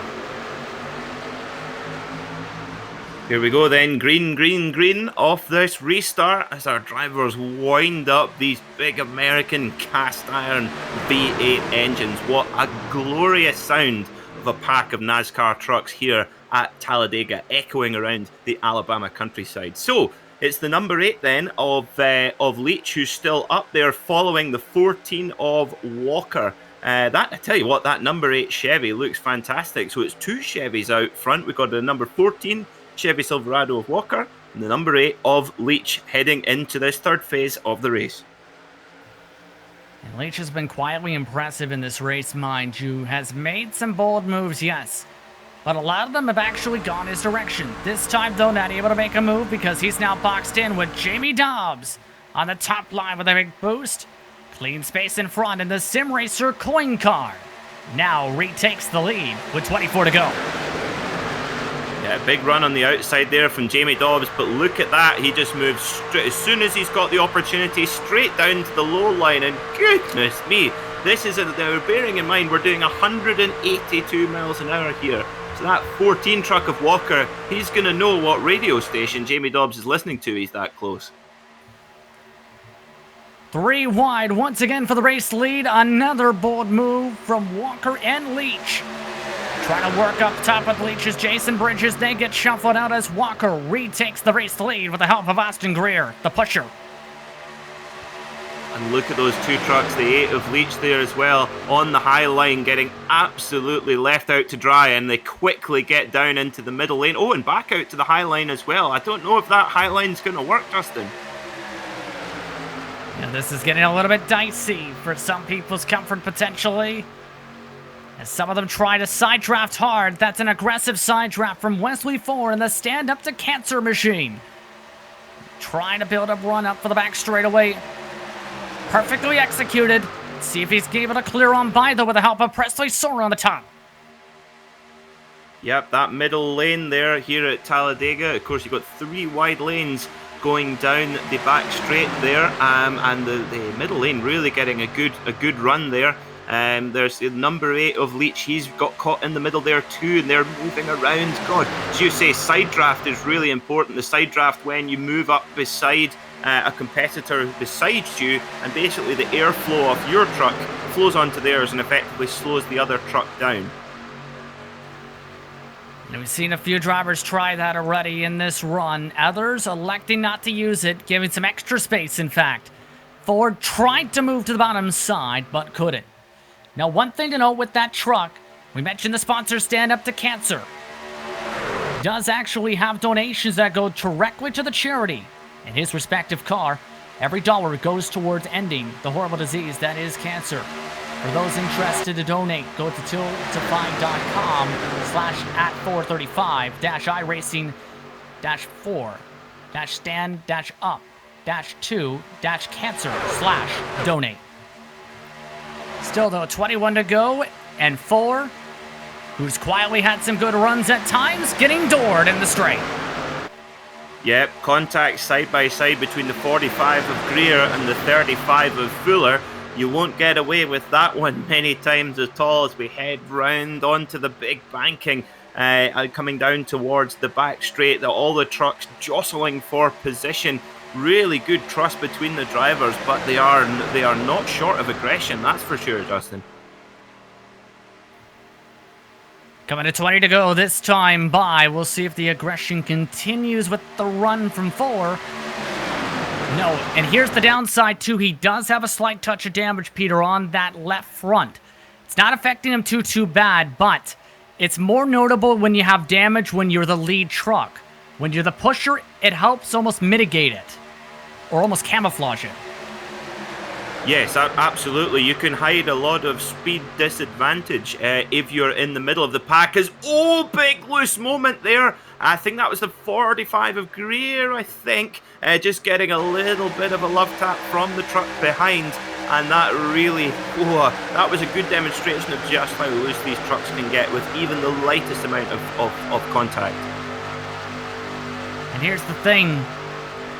Here we go then, green, green, green off this restart as our drivers wind up these big American cast iron V8 engines. What a glorious sound of a pack of NASCAR trucks here at Talladega, echoing around the Alabama countryside. So, it's the number 8 then of Leach, who's still up there following the 14 of Walker. I tell you what, that number 8 Chevy looks fantastic. So it's 2 Chevys out front. We've got the number 14 Chevy Silverado of Walker and the number 8 of Leach heading into this third phase of the race. And Leach has been quietly impressive in this race, mind you. Has made some bold moves, yes. But a lot of them have actually gone his direction. This time, though, not able to make a move because he's now boxed in with Jamie Dobbs on the top line with a big boost. Clean space in front in the Sim Racer coin car. Now retakes the lead with 24 to go. Yeah, big run on the outside there from Jamie Dobbs, but look at that. He just moves straight, as soon as he's got the opportunity, straight down to the low line. And goodness me, this is, bearing in mind, we're doing 182 miles an hour here. So that 14 truck of Walker, he's going to know what radio station Jamie Dobbs is listening to. He's that close. 3 wide once again for the race lead. Another bold move from Walker and Leach. Trying to work up top with Leach's Jason Bridges. They get shuffled out as Walker retakes the race lead with the help of Austin Greer, the pusher. And look at those 2 trucks, the 8 of Leach there as well, on the high line, getting absolutely left out to dry, and they quickly get down into the middle lane. Oh, and back out to the high line as well. I don't know if that high line's going to work, Justin. Yeah, this is getting a little bit dicey for some people's comfort, potentially. As some of them try to side draft hard. That's an aggressive side draft from Wesley 4 in the stand up to cancer machine. Trying to build a run up for the back straightaway. Perfectly executed. Let's see if he's able to clear on by, though, with the help of Presley Sora on the top. Yep, that middle lane there here at Talladega. Of course, you've got 3 wide lanes going down the back straight there, and the middle lane really getting a good run there. There's the number 8 of Leach. He's got caught in the middle there too, and they're moving around. God, as you say, side draft is really important. The side draft when you move up beside a competitor besides you, and basically the airflow of your truck flows onto theirs and effectively slows the other truck down. And we've seen a few drivers try that already in this run. Others electing not to use it, giving some extra space, in fact. Ford tried to move to the bottom side, but couldn't. Now, one thing to note with that truck, we mentioned the sponsor Stand Up to Cancer. It does actually have donations that go directly to the charity. In his respective car, every dollar goes towards ending the horrible disease that is cancer. For those interested to donate, go to tool-to-find.com/@435-i-racing-4-stand-up-2-cancer/donate. Still though, 21 to go, and 4, who's quietly had some good runs at times, getting doored in the straight. Yep, contact side by side between the 45 of Greer and the 35 of Fuller. You won't get away with that one many times at all as we head round onto the big banking, coming down towards the back straight. All the trucks jostling for position. Really good trust between the drivers, but they are not short of aggression, that's for sure, Justin. Coming to 20 to go this time by. We'll see if the aggression continues with the run from 4. No, and here's the downside too. He does have a slight touch of damage, Peter, on that left front. It's not affecting him too bad, but it's more notable when you have damage when you're the lead truck. When you're the pusher, it helps almost mitigate it, or almost camouflage it. Yes, absolutely. You can hide a lot of speed disadvantage if you're in the middle of the pack. Big loose moment there I think that was the 45 of Greer, I think, just getting a little bit of a love tap from the truck behind. And that really, that was a good demonstration of just how loose these trucks can get with even the lightest amount of contact. And here's the thing,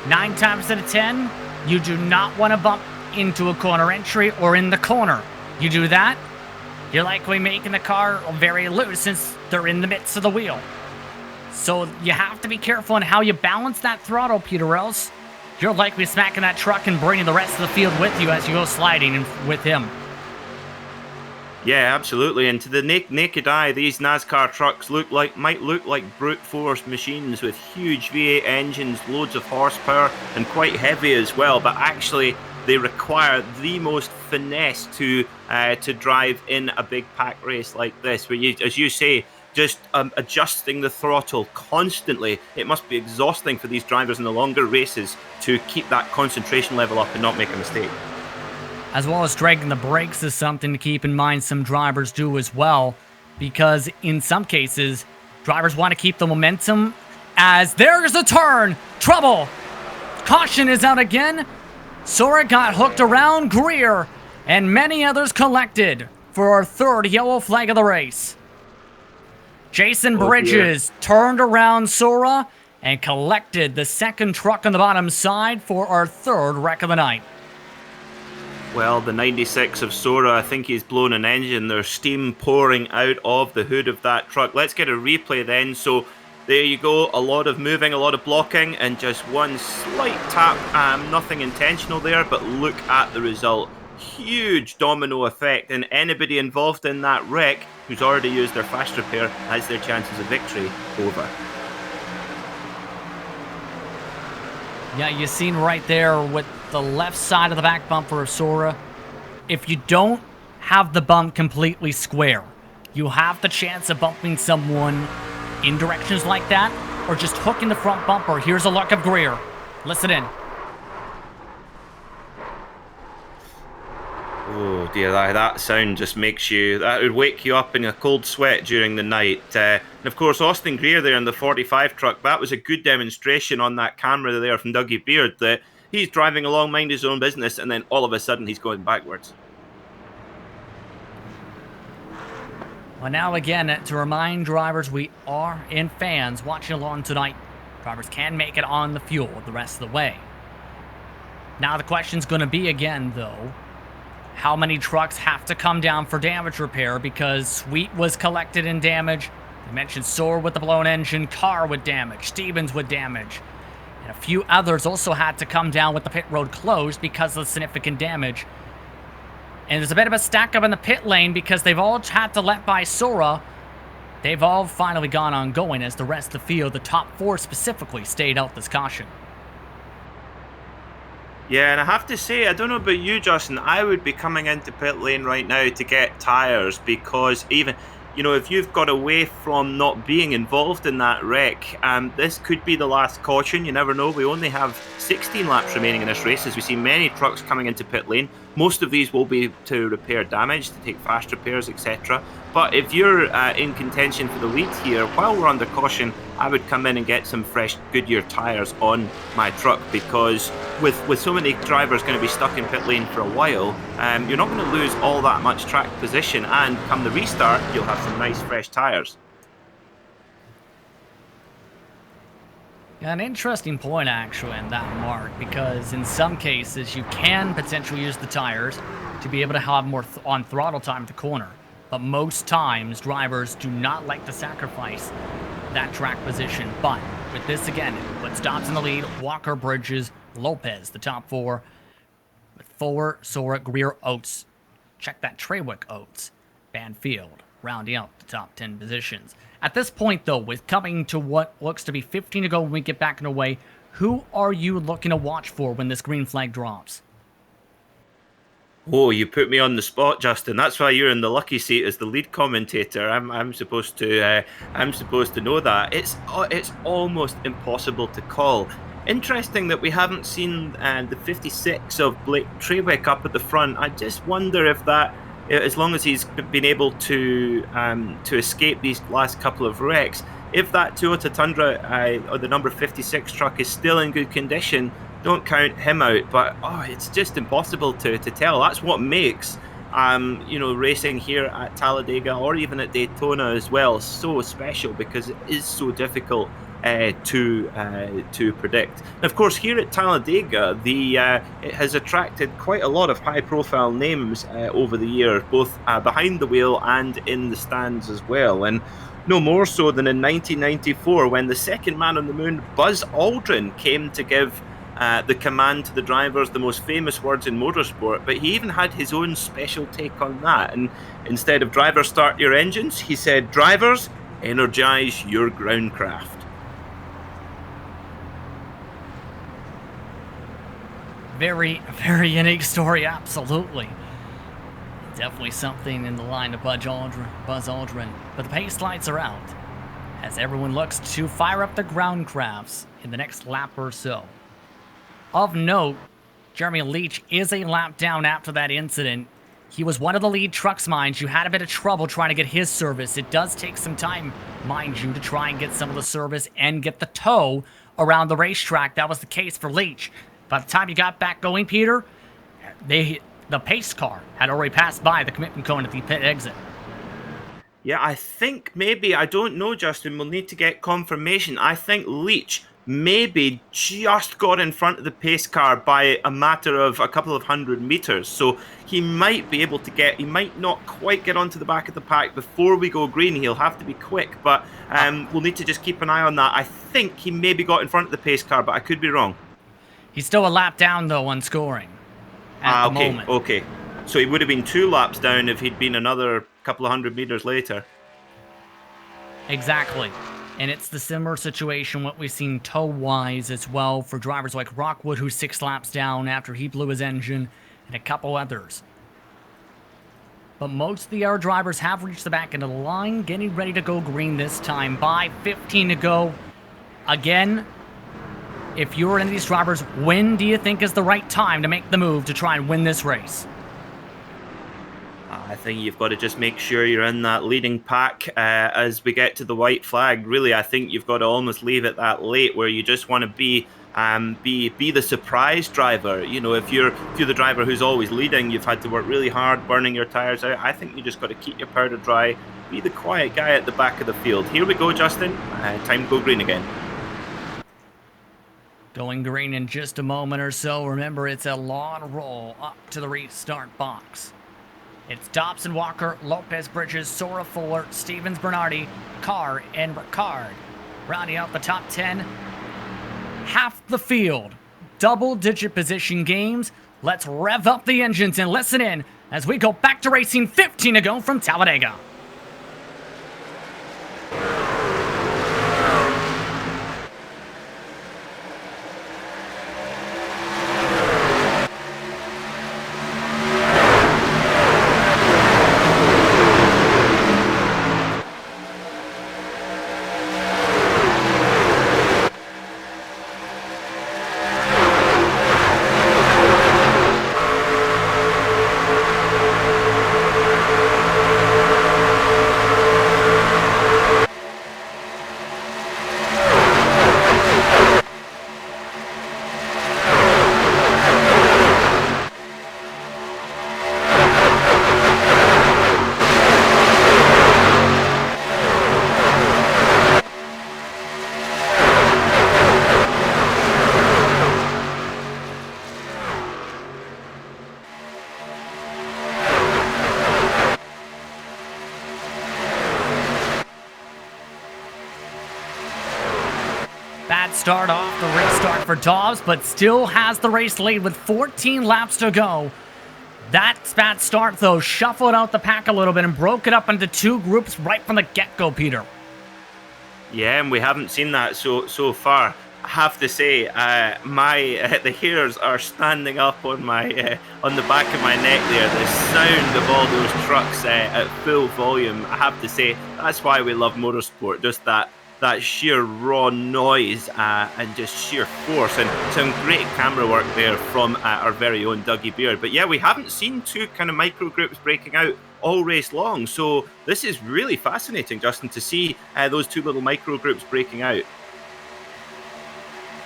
9 times out of 10, you do not want to bump into a corner entry or in the corner. You do that, you're likely making the car very loose since they're in the midst of the wheel. So you have to be careful on how you balance that throttle, Peter, or else you're likely smacking that truck and bringing the rest of the field with you as you go sliding with him. Yeah, absolutely. And to the naked eye, these NASCAR trucks might look like brute force machines with huge V8 engines, loads of horsepower, and quite heavy as well. But actually, they require the most finesse to drive in a big pack race like this, where you, as you say, just adjusting the throttle constantly. It must be exhausting for these drivers in the longer races to keep that concentration level up and not make a mistake. As well as dragging the brakes is something to keep in mind some drivers do as well, because in some cases, drivers want to keep the momentum as there's a turn. Trouble. Caution is out again. Sora got hooked around Greer, and many others collected for our third yellow flag of the race. Jason Bridges turned around Sora and collected the second truck on the bottom side for our third wreck of the night. Well, the 96 of Sora, I think he's blown an engine. There's steam pouring out of the hood of that truck. Let's get a replay then. So there you go, a lot of moving, a lot of blocking, and just one slight tap. Nothing intentional there, but look at the result. Huge domino effect, and anybody involved in that wreck who's already used their fast repair has their chances of victory over. Yeah, you seen right there with the left side of the back bumper of Sora. If you don't have the bump completely square, you have the chance of bumping someone in directions like that, or just hooking the front bumper. Here's a look of Greer. Listen in. Oh dear, that sound just makes you, that would wake you up in a cold sweat during the night. And of course, Austin Greer there in the 45 truck, that was a good demonstration on that camera there from Dougie Beard that he's driving along, mind his own business, and then all of a sudden he's going backwards. Well, now again, to remind drivers we are in fans watching along tonight, drivers can make it on the fuel the rest of the way. Now the question's going to be again, though, how many trucks have to come down for damage repair, because Sweet was collected in damage. I mentioned Soar with the blown engine, Carr with damage, Stevens with damage, and a few others also had to come down with the pit road closed because of the significant damage. And there's a bit of a stack up in the pit lane because they've all had to let by Sora. They've all finally gone ongoing as the rest of the field, the top 4 specifically, stayed out this caution. Yeah, and I have to say, I don't know about you, Justin, I would be coming into pit lane right now to get tyres, because even, you know, if you've got away from not being involved in that wreck, this could be the last caution. You never know. We only have 16 laps remaining in this race, as we see many trucks coming into pit lane. Most of these will be to repair damage, to take fast repairs, etc. But if you're in contention for the lead here, while we're under caution, I would come in and get some fresh Goodyear tyres on my truck, because with so many drivers going to be stuck in pit lane for a while, you're not going to lose all that much track position, and come the restart, you'll have some nice fresh tyres. Yeah, an interesting point actually in that, Mark, because in some cases you can potentially use the tires to be able to have more on throttle time at the corner, but most times drivers do not like to sacrifice that track position. But with this again, it puts Dobbs in the lead, Walker, Bridges, Lopez, the top 4, with 4, Sora, Greer, Oates. Check that, Treywick, Oates, Banfield, rounding out the top 10 positions. At this point, though, with coming to what looks to be 15 to go when we get back in the way, who are you looking to watch for when this green flag drops? Oh, you put me on the spot, Justin. That's why you're in the lucky seat as the lead commentator. I'm supposed to know that. It's almost impossible to call. Interesting that we haven't seen the 56 of Blake Treywick up at the front. I just wonder if that, as long as he's been able to escape these last couple of wrecks, if that Toyota Tundra or the number 56 truck is still in good condition, don't count him out. But it's just impossible to tell. That's what makes racing here at Talladega or even at Daytona as well so special, because it is so difficult to predict. And of course, here at Talladega, it has attracted quite a lot of high-profile names over the years, both behind the wheel and in the stands as well. And no more so than in 1994, when the second man on the moon, Buzz Aldrin, came to give the command to the drivers, the most famous words in motorsport. But he even had his own special take on that. And instead of "drivers, start your engines," he said, "Drivers, energize your ground craft." Very, very unique story, absolutely. Definitely something in the line of Buzz Aldrin. But the pace lights are out as everyone looks to fire up the ground crafts in the next lap or so. Of note, Jeremy Leach is a lap down after that incident. He was one of the lead trucks, mind you, had a bit of trouble trying to get his service. It does take some time, mind you, to try and get some of the service and get the tow around the racetrack. That was the case for Leach. By the time you got back going, Peter, the pace car had already passed by the commitment cone at the pit exit. Yeah, I think maybe, I don't know, Justin, we'll need to get confirmation. I think Leach maybe just got in front of the pace car by a matter of a couple of 100 meters. So he might be able to he might not quite get onto the back of the pack before we go green. He'll have to be quick, but we'll need to just keep an eye on that. I think he maybe got in front of the pace car, but I could be wrong. He's still a lap down, though, on scoring at the moment. Okay. So he would have been 2 laps down if he'd been another couple of 100 meters later. Exactly. And it's the similar situation, what we've seen tow-wise as well for drivers like Rockwood, who's 6 laps down after he blew his engine, and a couple others. But most of the other drivers have reached the back end of the line, getting ready to go green this time. By 15 to go. Again, if you're one of these drivers, when do you think is the right time to make the move to try and win this race? I think you've got to just make sure you're in that leading pack as we get to the white flag. Really, I think you've got to almost leave it that late, where you just want to be the surprise driver. You know, if you're the driver who's always leading, you've had to work really hard, burning your tires out. I think you just got to keep your powder dry, be the quiet guy at the back of the field. Here we go, Justin. Time to go green again. Going green in just a moment or so. Remember, it's a long roll up to the restart box. It's Dobson, Walker, Lopez, Bridges, Sora, Fuller, Stevens, Bernardi, Carr, and Ricard. Rounding out the top 10. Half the field. Double-digit position games. Let's rev up the engines and listen in as we go back to racing. 15 to go from Talladega. Bad start off the restart for Dobbs, but still has the race lead with 14 laps to go. That bad start, though, shuffled out the pack a little bit and broke it up into 2 groups right from the get-go, Peter. Yeah, and we haven't seen that so far. I have to say, the hairs are standing up on my on the back of my neck there. The sound of all those trucks at full volume. I have to say, that's why we love motorsport. Just that sheer raw noise and just sheer force, and some great camera work there from our very own Dougie Beard. But yeah, we haven't seen 2 kind of micro groups breaking out all race long. So this is really fascinating, Justin, to see those two little micro groups breaking out.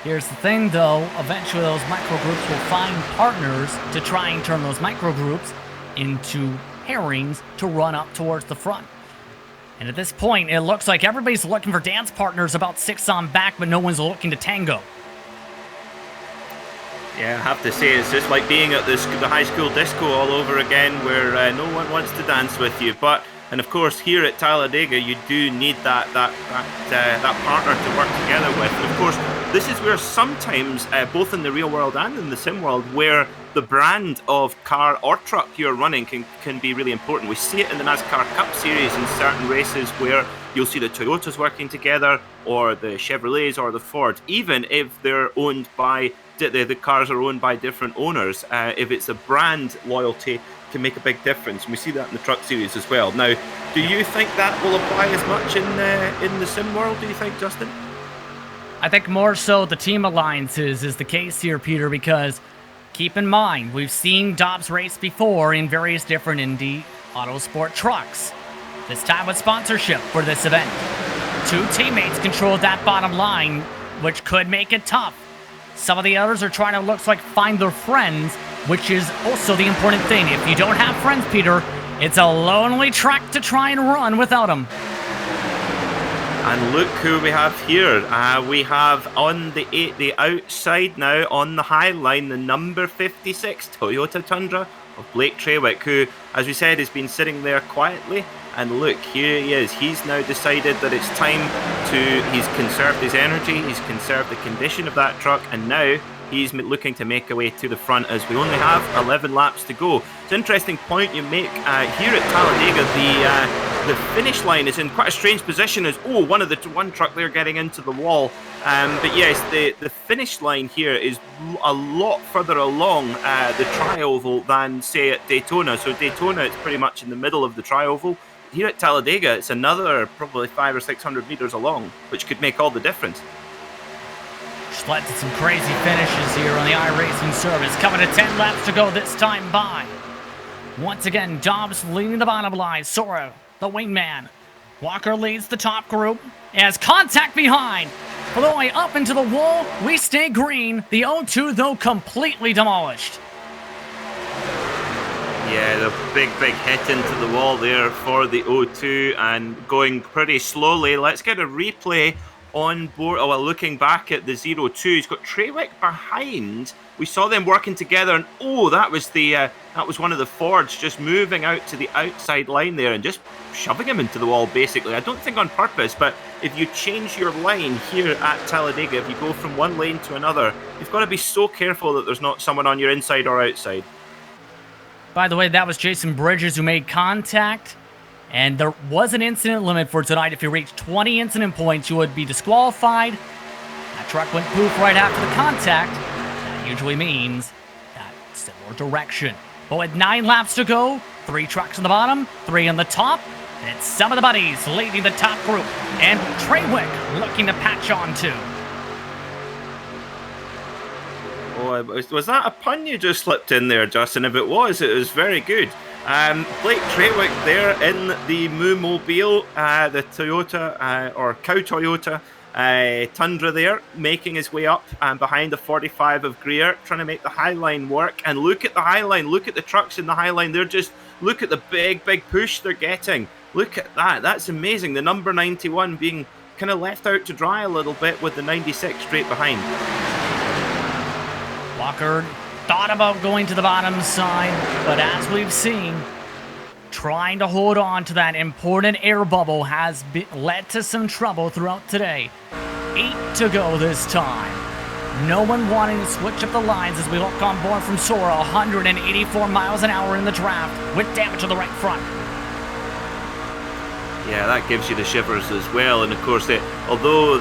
Here's the thing, though. Eventually, those micro groups will find partners to try and turn those micro groups into pairings to run up towards the front. And at this point, it looks like everybody's looking for dance partners about 6 on back, but no one's looking to tango. Yeah, I have to say, it's just like being at the high school disco all over again, where no one wants to dance with you. And of course, here at Talladega, you do need that partner to work together with. And of course, this is where sometimes, both in the real world and in the sim world, where the brand of car or truck you're running can be really important. We see it in the NASCAR Cup Series in certain races where you'll see the Toyotas working together, or the Chevrolets or the Ford, even if they're owned by the cars are owned by different owners. If it's a brand loyalty, can make a big difference. And we see that in the truck series as well. Now, do you think that will apply as much in the sim world, do you think, Justin? I think more so the team alliances is the case here, Peter, because keep in mind, we've seen Dobbs race before in various different Indy Autosport trucks. This time with sponsorship for this event. 2 teammates control that bottom line, which could make it tough. Some of the others are trying to, looks like, find their friends, which is also the important thing. If you don't have friends, Peter, it's a lonely track to try and run without them. And look who we have here. We have on the outside now, on the high line, the number 56 Toyota Tundra of Blake Trawick, who, as we said, has been sitting there quietly. And look, here he is. He's now decided that it's time he's conserved his energy, he's conserved the condition of that truck, and now he's looking to make a way to the front as we only have 11 laps to go. It's an interesting point you make here at Talladega. The finish line is in quite a strange position as, one truck there getting into the wall. But yes, the finish line here is a lot further along the tri-oval than, say, at Daytona. So Daytona, it's pretty much in the middle of the tri-oval. Here at Talladega, it's another probably 500 or 600 meters along, which could make all the difference. Just led to some crazy finishes here on the iRacing service. Coming to 10 laps to go this time by. Once again, Dobbs leading the bottom line. Sora, the wingman. Walker leads the top group. As contact behind. For the way up into the wall, we stay green. The O2, though, completely demolished. Yeah, the big hit into the wall there for the O2 and going pretty slowly. Let's get a replay on board. Oh, well, looking back at the 0-2, he's got Trawick behind. We saw them working together, and that was one of the Fords just moving out to the outside line there and just shoving him into the wall, basically. I don't think on purpose, but if you change your line here at Talladega, if you go from one lane to another, you've got to be so careful that there's not someone on your inside or outside. By the way, that was Jason Bridges who made contact, and there was an incident limit for tonight. If you reach 20 incident points, you would be disqualified. That truck went poof right after the contact. That usually means that similar direction. But with 9 laps to go, 3 trucks on the bottom, 3 on the top, and it's some of the buddies leading the top group, and Trawick looking to patch on too. Oh, was that a pun you just slipped in there, Justin? If it was very good. Blake Trawick there in the Moo-mobile, the Toyota, or Cow Toyota Tundra there, making his way up behind the 45 of Greer, trying to make the high line work. And look at the high line, look at the trucks in the high line. Look at the big push they're getting. Look at that, that's amazing. The number 91 being kind of left out to dry a little bit with the 96 straight behind. Walker thought about going to the bottom side, but as we've seen, trying to hold on to that important air bubble has led to some trouble throughout today. 8 to go this time. No one wanting to switch up the lines as we look on board from Sora, 184 miles an hour in the draft with damage to the right front. Yeah, that gives you the shivers as well. And of course, although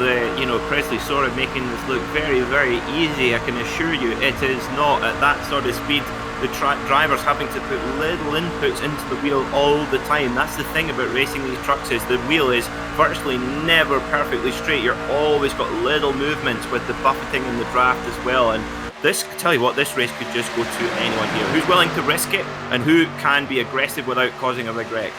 Presley Sora making this look very, very easy, I can assure you it is not at that sort of speed. The drivers having to put little inputs into the wheel all the time. That's the thing about racing these trucks, is the wheel is virtually never perfectly straight. You're always got little movements with the buffeting in the draft as well. And This, tell you what, this race could just go to anyone here. Who's willing to risk it and who can be aggressive without causing a regret?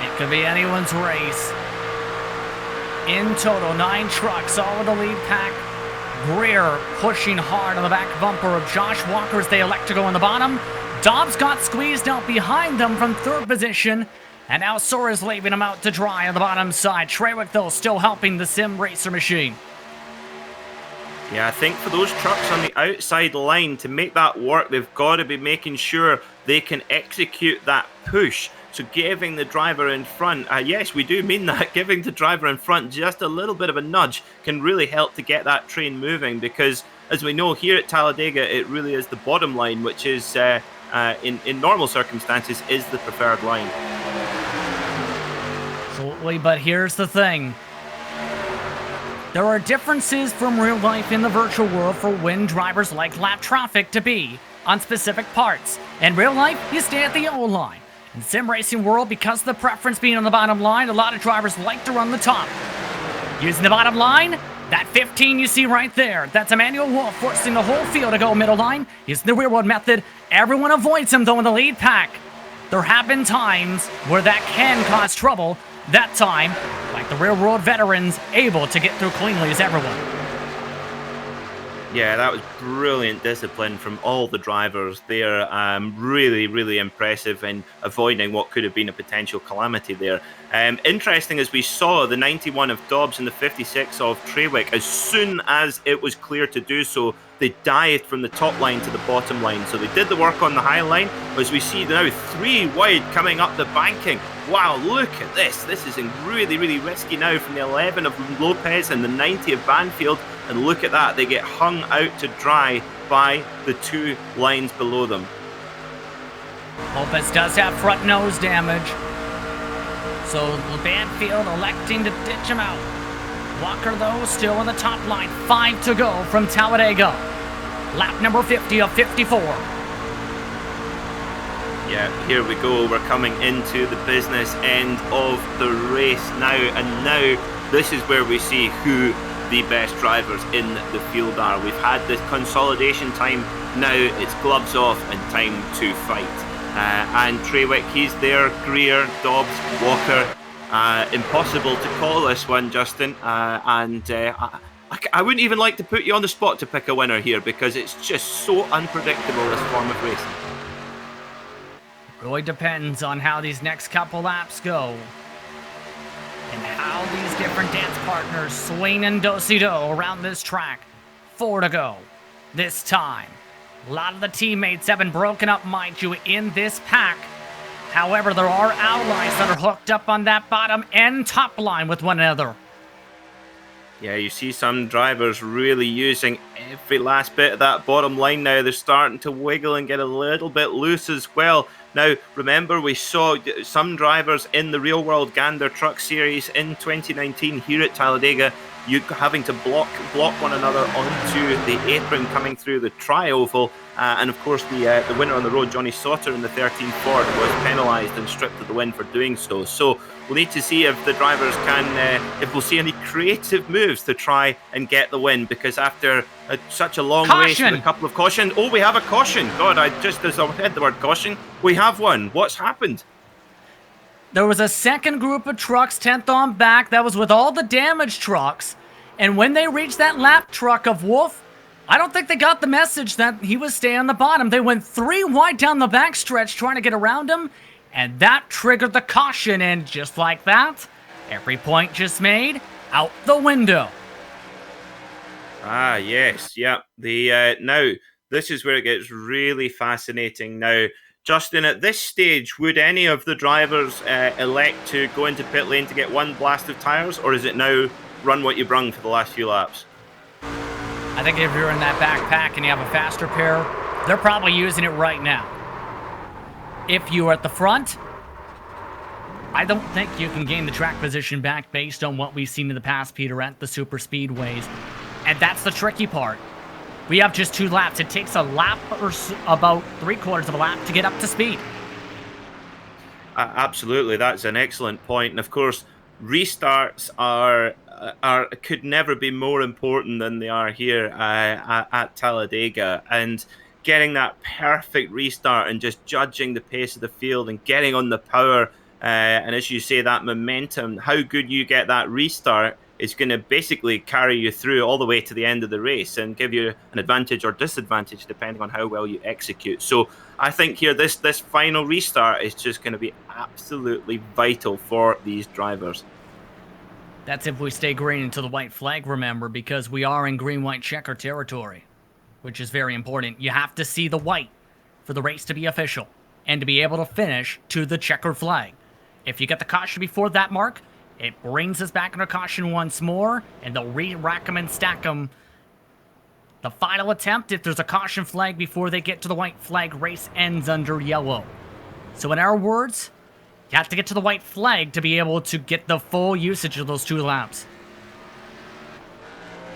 It could be anyone's race. In total, 9 trucks, all in the lead pack. Greer pushing hard on the back bumper of Josh Walker as they elect to go in the bottom. Dobbs got squeezed out behind them from 3rd position. And now Sora's leaving him out to dry on the bottom side. Trewick, though, still helping the Sim Racer machine. Yeah, I think for those trucks on the outside line, to make that work, they've got to be making sure they can execute that push. So giving the driver in front, yes, we do mean that, giving the driver in front just a little bit of a nudge can really help to get that train moving, because as we know here at Talladega, it really is the bottom line, which is, in normal circumstances, is the preferred line. Absolutely, but here's the thing. There are differences from real life in the virtual world for when drivers like lap traffic to be on specific parts. In real life, you stay at the O line. In sim racing world, because of the preference being on the bottom line, a lot of drivers like to run the top. Using the bottom line, that 15 you see right there, that's Emmanuel Wolf forcing the whole field to go middle line. Using the rear wheel method, everyone avoids him though in the lead pack. There have been times where that can cause trouble. That time, like the railroad veterans, able to get through cleanly as everyone. Yeah, that was brilliant discipline from all the drivers there. Really, really impressive in avoiding what could have been a potential calamity there. Interesting, as we saw the 91 of Dobbs and the 56 of Trewick, as soon as it was clear to do so, they dived from the top line to the bottom line. So they did the work on the high line, as we see now 3 wide coming up the banking. Wow, look at this. This is really, really risky now from the 11 of Lopez and the 90 of Banfield. And look at that, they get hung out to dry by the 2 lines below them. Lopez does have front nose damage. So Banfield electing to ditch him out. Walker, though, still on the top line. 5 to go from Talladega. Lap number 50 of 54. Yeah, here we go. We're coming into the business end of the race now. And now, this is where we see who the best drivers in the field are. We've had this consolidation time. Now it's gloves off and time to fight. And Trewick, he's there. Greer, Dobbs, Walker. Impossible to call this one, Justin. I wouldn't even like to put you on the spot to pick a winner here, because it's just so unpredictable, this form of racing. Really depends on how these next couple laps go. And how these different dance partners swing and do-si-do around this track. 4 to go this time. A lot of the teammates have been broken up, mind you, in this pack. However, there are allies that are hooked up on that bottom and top line with one another. Yeah, you see some drivers really using every last bit of that bottom line now. They're starting to wiggle and get a little bit loose as well. Now, remember, we saw some drivers in the Real World Gander Truck Series in 2019 here at Talladega, you having to block one another onto the apron coming through the tri-oval. And of course, the winner on the road, Johnny Sauter in the 13 Ford, was penalised and stripped of the win for doing so. So we'll need to see if the drivers can, if we'll see any creative moves to try and get the win, because after such a long race with a couple of cautions. Oh, we have a caution. God, as I said the word caution, we have one. What's happened? There was a second group of trucks, 10th on back, that was with all the damaged trucks. And when they reached that lap truck of Wolf, I don't think they got the message that he was staying on the bottom. They went 3 wide down the backstretch trying to get around him, and that triggered the caution, and just like that, every point just made out the window. Ah, yes, yeah. Now, this is where it gets really fascinating. Now, Justin, at this stage, would any of the drivers elect to go into pit lane to get one blast of tyres, or is it now run what you brung for the last few laps? I think if you're in that backpack and you have a faster pair, they're probably using it right now. If you are at the front, I don't think you can gain the track position back based on what we've seen in the past, Peter, at the super speedways. And that's the tricky part. We have just 2 laps. It takes a lap or about 3/4 of a lap to get up to speed. Absolutely, that's an excellent point. And of course, restarts are could never be more important than they are here at Talladega. And getting that perfect restart and just judging the pace of the field and getting on the power, and as you say, that momentum, how good you get that restart is going to basically carry you through all the way to the end of the race and give you an advantage or disadvantage depending on how well you execute. So I think here this final restart is just going to be absolutely vital for these drivers. That's if we stay green until the white flag, remember, because we are in green-white checker territory, which is very important. You have to see the white for the race to be official and to be able to finish to the checkered flag. If you get the caution before that mark, it brings us back under caution once more, and they'll re-rack them and stack them. The final attempt, if there's a caution flag before they get to the white flag, race ends under yellow. So in our words, you have to get to the white flag to be able to get the full usage of those 2 laps.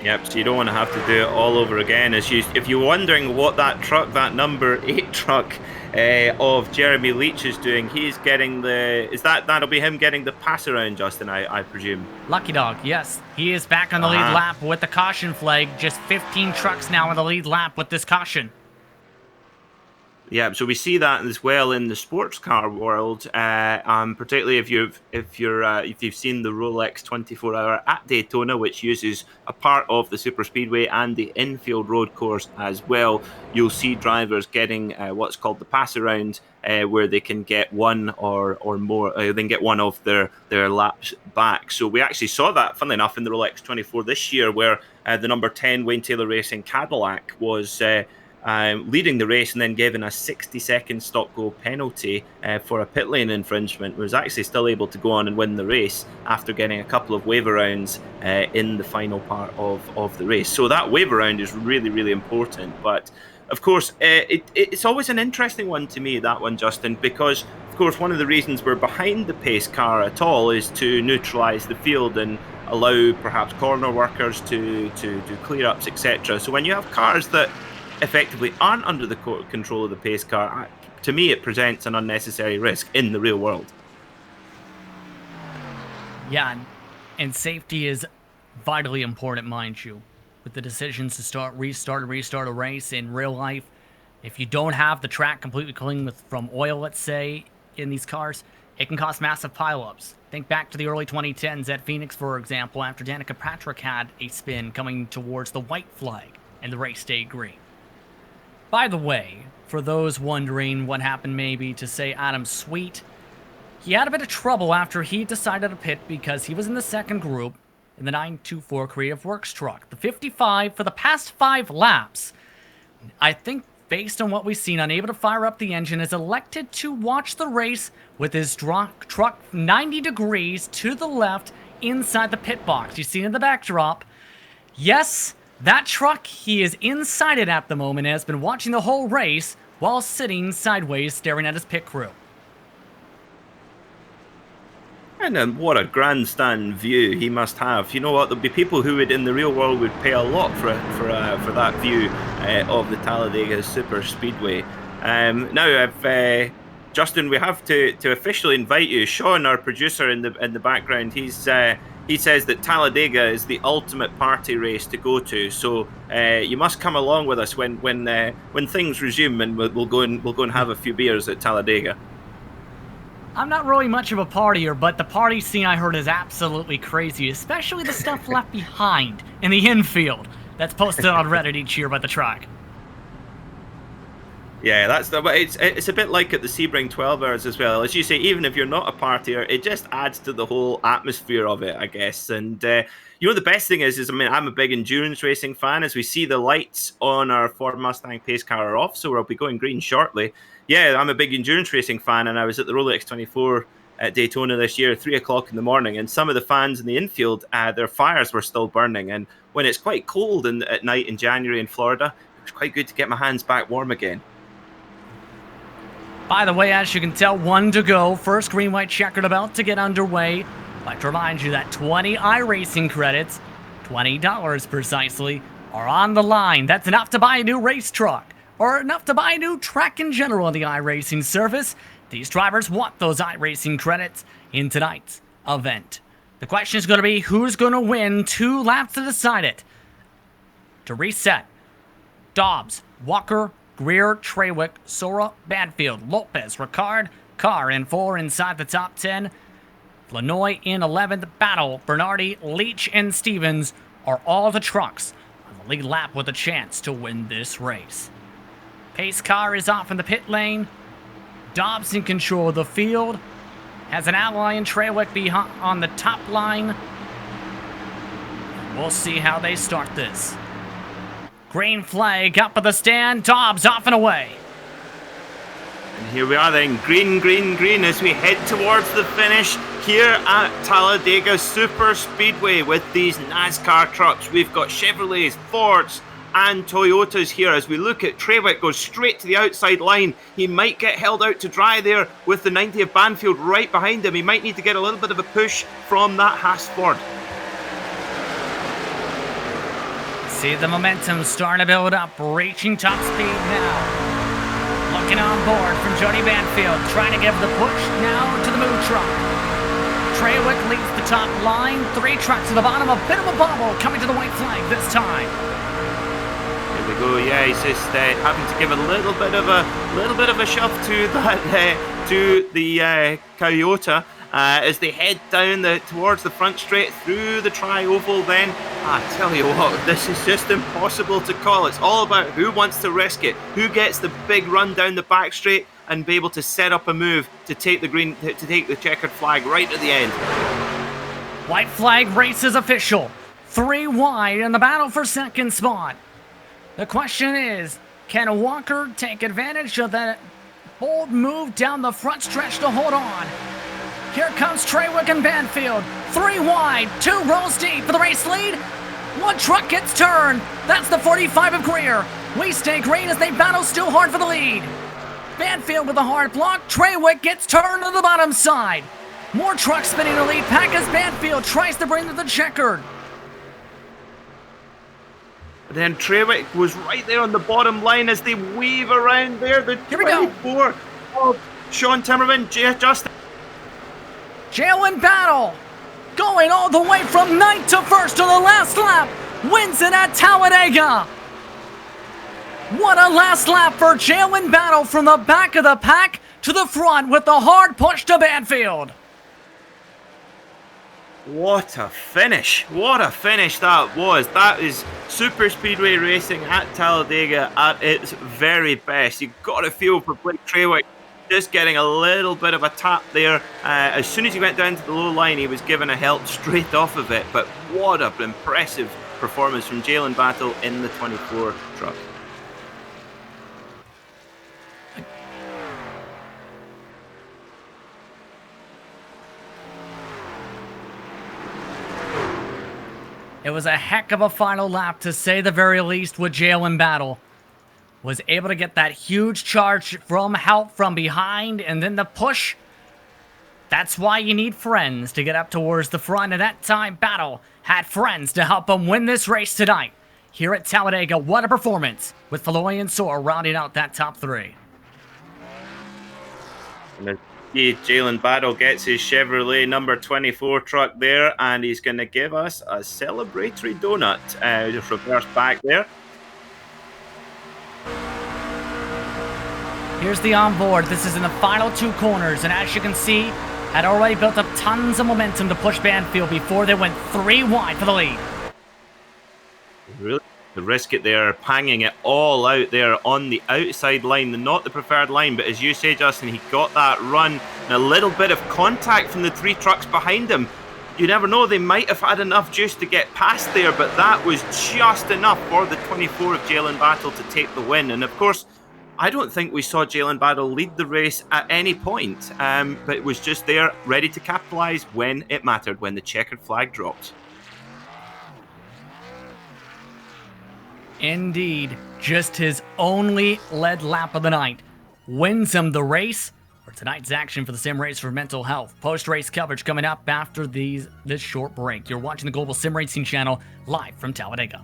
Yep, so you don't want to have to do it all over again. If you're wondering what that truck, that number 8 truck of Jeremy Leach is doing, he's getting that'll be him getting the pass around, Justin, I presume. Lucky Dog, yes. He is back on the lead lap with the caution flag. Just 15 trucks now on the lead lap with this caution. Yeah, so we see that as well in the sports car world, particularly if you've seen the Rolex 24-hour at Daytona, which uses a part of the super speedway and the infield road course as well. You'll see drivers getting what's called the pass around, where they can get one or more. They can get one of their laps back. So we actually saw that, funnily enough, in the Rolex 24 this year, where the number 10 Wayne Taylor Racing Cadillac was leading the race and then given a 60-second stop-go penalty for a pit lane infringement, was actually still able to go on and win the race after getting a couple of wave rounds in the final part of the race. So that wave round is really, really important. But of course, it's always an interesting one to me, that one, Justin, because of course one of the reasons we're behind the pace car at all is to neutralise the field and allow perhaps corner workers to do clear-ups, etc. So when you have cars that effectively aren't under the control of the pace car, to me it presents an unnecessary risk in the real world. Yeah, and safety is vitally important, mind you, with the decisions to restart a race in real life. If you don't have the track completely clean from oil, let's say, in these cars, it can cause massive pileups. Think back to the early 2010s at Phoenix, for example, after Danica Patrick had a spin coming towards the white flag and the race stayed green. By the way, for those wondering what happened maybe to, say, Adam Sweet, he had a bit of trouble after he decided to pit because he was in the second group in the 924 Creative Works truck. The 55 for the past 5 laps, I think based on what we've seen, unable to fire up the engine, has elected to watch the race with his truck 90 degrees to the left inside the pit box. You see in the backdrop, yes, that truck, he is inside it at the moment, has been watching the whole race while sitting sideways staring at his pit crew. And then what a grandstand view he must have. You know what, there'll be people who would, in the real world, would pay a lot for that view of the Talladega Super Speedway. Now, Justin, we have to officially invite you. Sean, our producer in the background, he says that Talladega is the ultimate party race to go to. So you must come along with us when things resume, and we'll go and have a few beers at Talladega. I'm not really much of a partier, but the party scene I heard is absolutely crazy, especially the stuff left behind in the infield that's posted on Reddit each year by the track. Yeah, it's a bit like at the Sebring 12 hours as well. As you say, even if you're not a partier, it just adds to the whole atmosphere of it, I guess. And the best thing is I mean, I'm a big endurance racing fan. As we see the lights on our Ford Mustang pace car are off, so we'll be going green shortly. Yeah, I'm a big endurance racing fan, and I was at the Rolex 24 at Daytona this year, 3 o'clock in the morning, and some of the fans in the infield, their fires were still burning. And when it's quite cold at night in January in Florida, it was quite good to get my hands back warm again. By the way, as you can tell, 1 to go. First green-white checkered about to get underway. I'd like to remind you that 20 iRacing credits, $20 precisely, are on the line. That's enough to buy a new race truck, or enough to buy a new track in general on the iRacing service. These drivers want those iRacing credits in tonight's event. The question is going to be who's going to win 2 laps to decide it. To reset, Dobbs, Walker, Greer, Trawick, Sora, Banfield, Lopez, Ricard, Carr in 4 inside the top 10. Lanoy in 11th. Battle, Bernardi, Leach, and Stevens are all the trucks on the lead lap with a chance to win this race. Pace car is off in the pit lane. Dobbs in control of the field. Has an ally in Trawick behind on the top line. We'll see how they start this. Green flag up at the stand. Dobbs off and away. And here we are then, green, green, green, as we head towards the finish here at Talladega Super Speedway with these NASCAR trucks. We've got Chevrolets, Fords, and Toyotas here as we look at Trawick goes straight to the outside line. He might get held out to dry there with the 90 of Banfield right behind him. He might need to get a little bit of a push from that Haas Ford. See the momentum starting to build up, reaching top speed now. Looking on board from Jody Banfield, trying to give the push now to the move truck. Trawick leads the top line, 3 trucks at the bottom, a bit of a bobble coming to the white flag this time. Here we go. Yeah, he's just having to give a little bit of a shove to that to the Toyota as they head down towards the front straight through the tri-oval. Then I tell you what, this is just impossible to call. It's all about who wants to risk it, who gets the big run down the back straight and be able to set up a move to take the checkered flag right at the end. White flag race is official. 3 wide in the battle for second spot. The question is, can Walker take advantage of that bold move down the front stretch to hold on? Here comes Trawick and Banfield. 3 wide, 2 rows deep for the race lead. 1 truck gets turned. That's the 45 of Greer. We stay green as they battle still hard for the lead. Banfield with a hard block. Trawick gets turned to the bottom side. More trucks spinning the lead pack as Banfield tries to bring to the checkered. Then Trawick was right there on the bottom line as they weave around there. The Here we go. 24 of Sean Timmerman, Justin. Jalen Battle going all the way from 9th to 1st to the last lap. Wins it at Talladega. What a last lap for Jalen Battle from the back of the pack to the front with the hard push to Banfield. What a finish. What a finish that was. That is super speedway racing at Talladega at its very best. You've got to feel for Blake Trawick just getting a little bit of a tap there. As soon as he went down to the low line, he was given a help straight off of it. But what an impressive performance from Jalen Battle in the 24 truck. It was a heck of a final lap, to say the very least, with Jalen Battle. Was able to get that huge charge from help from behind, and then the push. That's why you need friends to get up towards the front, and that time Battle had friends to help him win this race tonight. Here at Talladega, what a performance, with Falloy and Soar rounding out that top 3. Jalen Battle gets his Chevrolet number 24 truck there, and he's going to give us a celebratory donut. Just reverse back there. Here's the onboard. This is in the final 2 corners, and as you can see, had already built up tons of momentum to push Banfield before they went 3 wide for the lead. Really? To risk it there, panging it all out there on the outside line, not the preferred line, but as you say, Justin, he got that run and a little bit of contact from the 3 trucks behind him. You never know, they might have had enough juice to get past there, but that was just enough for the 24 of Jalen Battle to take the win. And of course, I don't think we saw Jalen Battle lead the race at any point, but it was just there, ready to capitalise when it mattered, when the checkered flag dropped. Indeed, just his only lead lap of the night wins him the race. For tonight's action for the Sim Race for Mental Health. Post-race coverage coming up after this short break. You're watching the Global SimRacing Channel live from Talladega.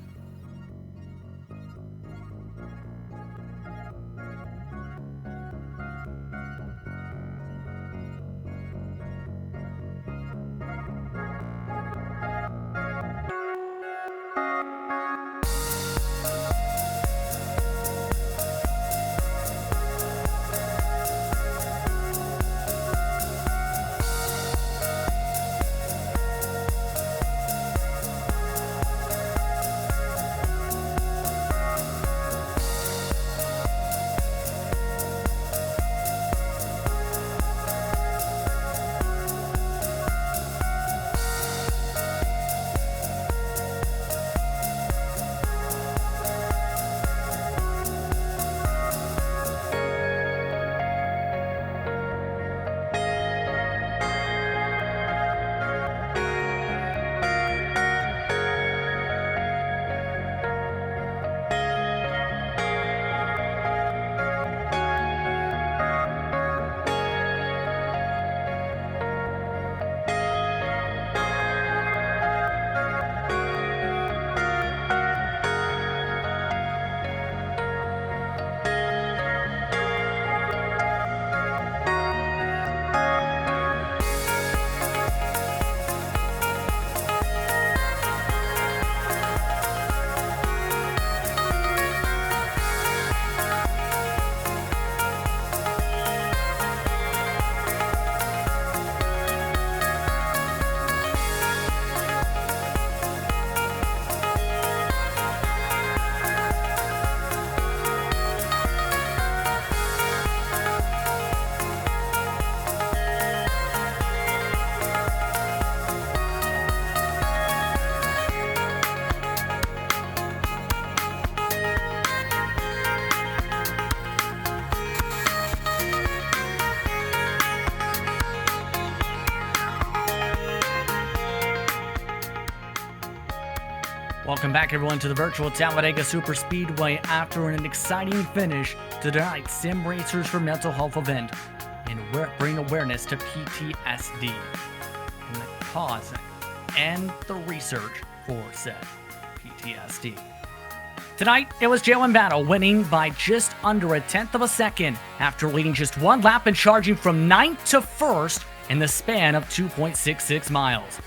Welcome back, everyone, to the virtual Talladega Super Speedway after an exciting finish to tonight's Sim Racers for Mental Health event and bring awareness to PTSD and the cause and the research for said PTSD. Tonight, it was Jalen Battle winning by just under a tenth of a second after leading just one lap and charging from 9th to 1st in the span of 2.66 miles.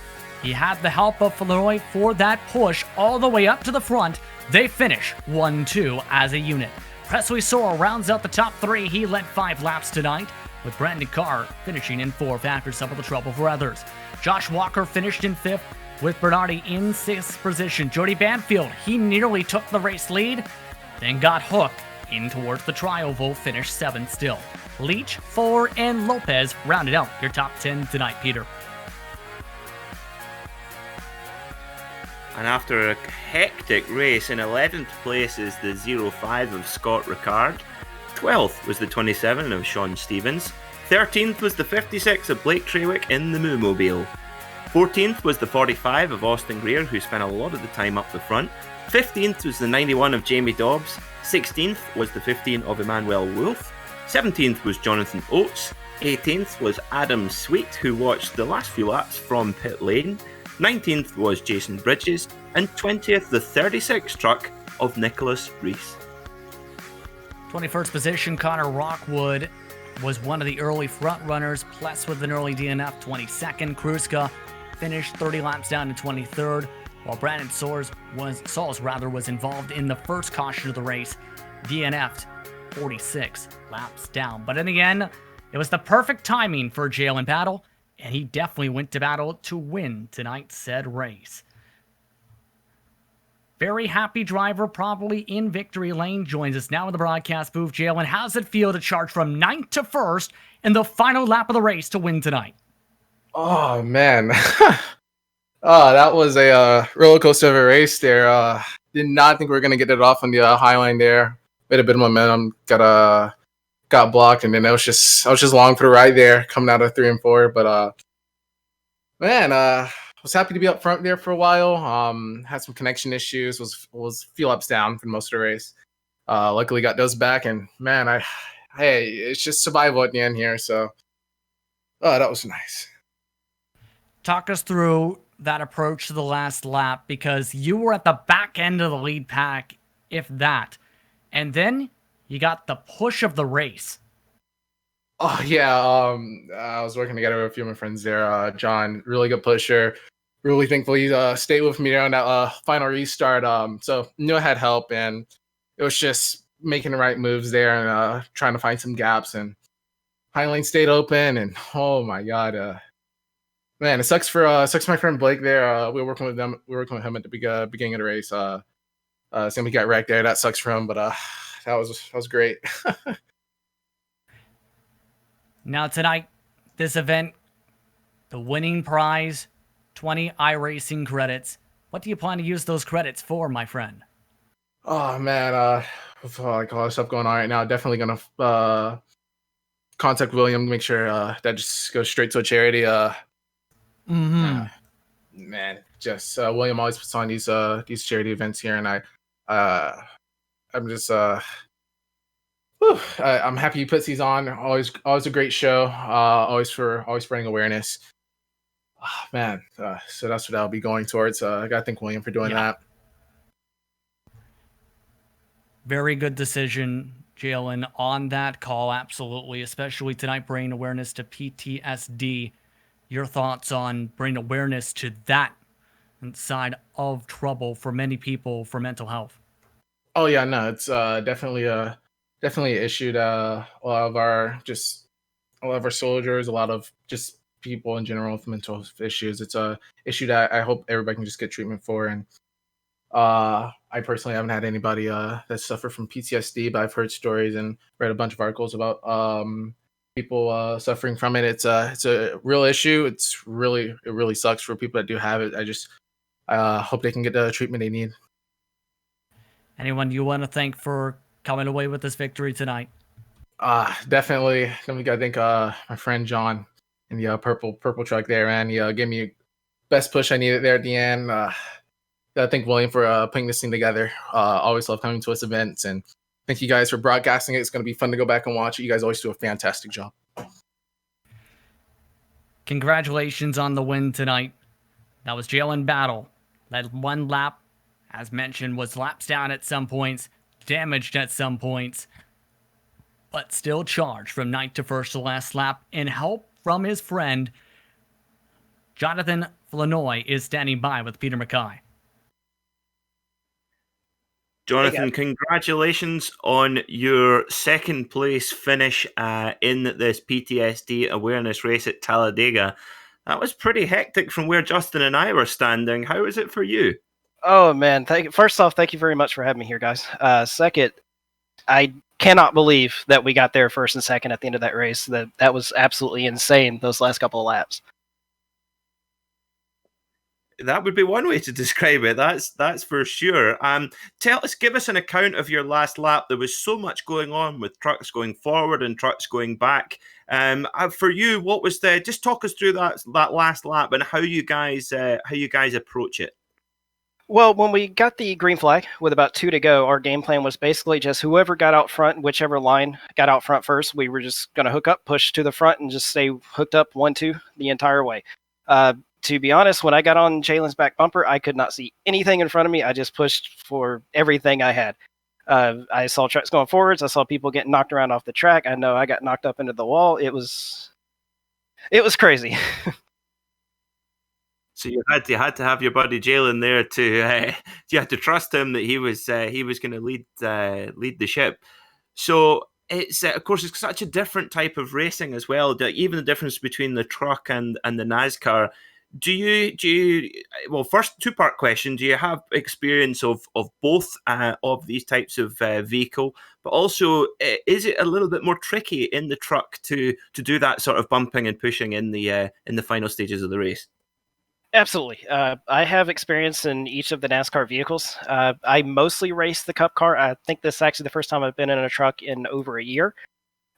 He had the help of Floyd for that push all the way up to the front. They finish 1-2 as a unit. Presley Sorrell rounds out the top 3. He led 5 laps tonight, with Brandon Carr finishing in 4th after some of the trouble for others. Josh Walker finished in 5th, with Bernardi in 6th position. Jody Banfield, he nearly took the race lead, then got hooked in towards the tri-oval, finished 7th still. Leach, Fuller, and Lopez rounded out your top 10 tonight, Peter. And after a hectic race, in 11th place is the 05 of Scott Ricard. 12th was the 27 of Sean Stevens. 13th was the 56 of Blake Trawick in the Moo-Mobile. 14th was the 45 of Austin Greer, who spent a lot of the time up the front. 15th was the 91 of Jamie Dobbs. 16th was the 15 of Emmanuel Wolf. 17th was Jonathan Oates. 18th was Adam Sweet, who watched the last few laps from pit lane. 19th was Jason Bridges, and 20th the 36 truck of Nicholas Rees. 21st position, Connor Rockwood was one of the early front runners, plus with an early DNF. 22nd, Kruska finished 30 laps down to 23rd, while Brandon Sauls was involved in the first caution of the race, DNF'd 46 laps down. But in the end, it was the perfect timing for Jalen Battle, and he definitely went to battle to win tonight's said race. Very happy driver, probably in victory lane, joins us now in the broadcast booth. Jalen, how does it feel to charge from 9th to 1st in the final lap of the race to win tonight? Oh, man. That was a roller coaster of a race there. Did not think we were going to get it off on the high line there. Made a bit of momentum, got blocked, and then I was just long for the ride there, coming out of 3 and 4. But man, was happy to be up front there for a while. Had some connection issues. Was few laps down for most of the race. Luckily got those back, and man, it's just survival at the end here. So, that was nice. Talk us through that approach to the last lap, because you were at the back end of the lead pack, if that, and then you got the push of the race. Oh yeah, I was working together with a few of my friends there. John, really good pusher. Really thankful he stayed with me on that final restart. So knew I had help, and it was just making the right moves there and trying to find some gaps. And high lane stayed open, and oh my god, man, it sucks for my friend Blake there. We were working with him at the beginning of the race. So we got wrecked there. That sucks for him, but that was great. Now tonight, this event, the winning prize, 20 iRacing credits. What do you plan to use those credits for, my friend? Oh man, with like a lot of stuff going on right now, definitely gonna contact William, make sure that just goes straight to a charity. Man, just William always puts on these charity events here, and I'm just I'm happy he puts these on. Always a great show. Always spreading awareness. Oh, man, so that's what I'll be going towards. I gotta thank William for doing that. Very good decision, Jalen, on that call. Absolutely, especially tonight, bringing awareness to PTSD. Your thoughts on bringing awareness to that side of trouble for many people for mental health? Oh yeah, no, it's definitely an issue to a lot of our soldiers, a lot of just people in general with mental health issues. It's a issue that I hope everybody can just get treatment for. And I personally haven't had anybody that suffered from PTSD, but I've heard stories and read a bunch of articles about people suffering from it. It's a real issue. It really sucks for people that do have it. I just hope they can get the treatment they need. Anyone you want to thank for coming away with this victory tonight? Definitely. We got to thank my friend John in the purple truck there, man. He gave me best push I needed there at the end. I thank William for putting this thing together. Always love coming to us events, and thank you guys for broadcasting it. It's going to be fun to go back and watch it. You guys always do a fantastic job. Congratulations on the win tonight. That was Jalen Battle. Led one lap, as mentioned, was laps down at some points, damaged at some points, but still charged from ninth to first to last lap, and help from his friend Jonathan Flanoy is standing by with Peter McKay. Jonathan, congratulations on your second place finish in this PTSD awareness race at Talladega. That was pretty hectic from where Justin and I were standing. How was it for you? Oh man, first off, thank you very much for having me here, guys. Second, I cannot believe that we got there first and second at the end of that race. That was absolutely insane, those last couple of laps. That would be one way to describe it. That's for sure. Give us an account of your last lap. There was so much going on with trucks going forward and trucks going back. For you, what was just talk us through that last lap and how you guys approach it. Well, when we got the green flag with about 2 to go, our game plan was basically just whoever got out front, whichever line got out front first, we were just going to hook up, push to the front, and just stay hooked up 1-2 the entire way. To be honest, when I got on Jalen's back bumper, I could not see anything in front of me. I just pushed for everything I had. I saw trucks going forwards. I saw people getting knocked around off the track. I know I got knocked up into the wall. It was crazy. So you had to have your buddy Jalen there to you had to trust him that he was going to lead the ship. So it's of course it's such a different type of racing as well. Even the difference between the truck and the NASCAR. Do you well, first, two-part question, do you have experience of both of these types of vehicle, but also is it a little bit more tricky in the truck to do that sort of bumping and pushing in the final stages of the race? Absolutely. I have experience in each of the NASCAR vehicles. I mostly race the Cup car. I think this is actually the first time I've been in a truck in over a year.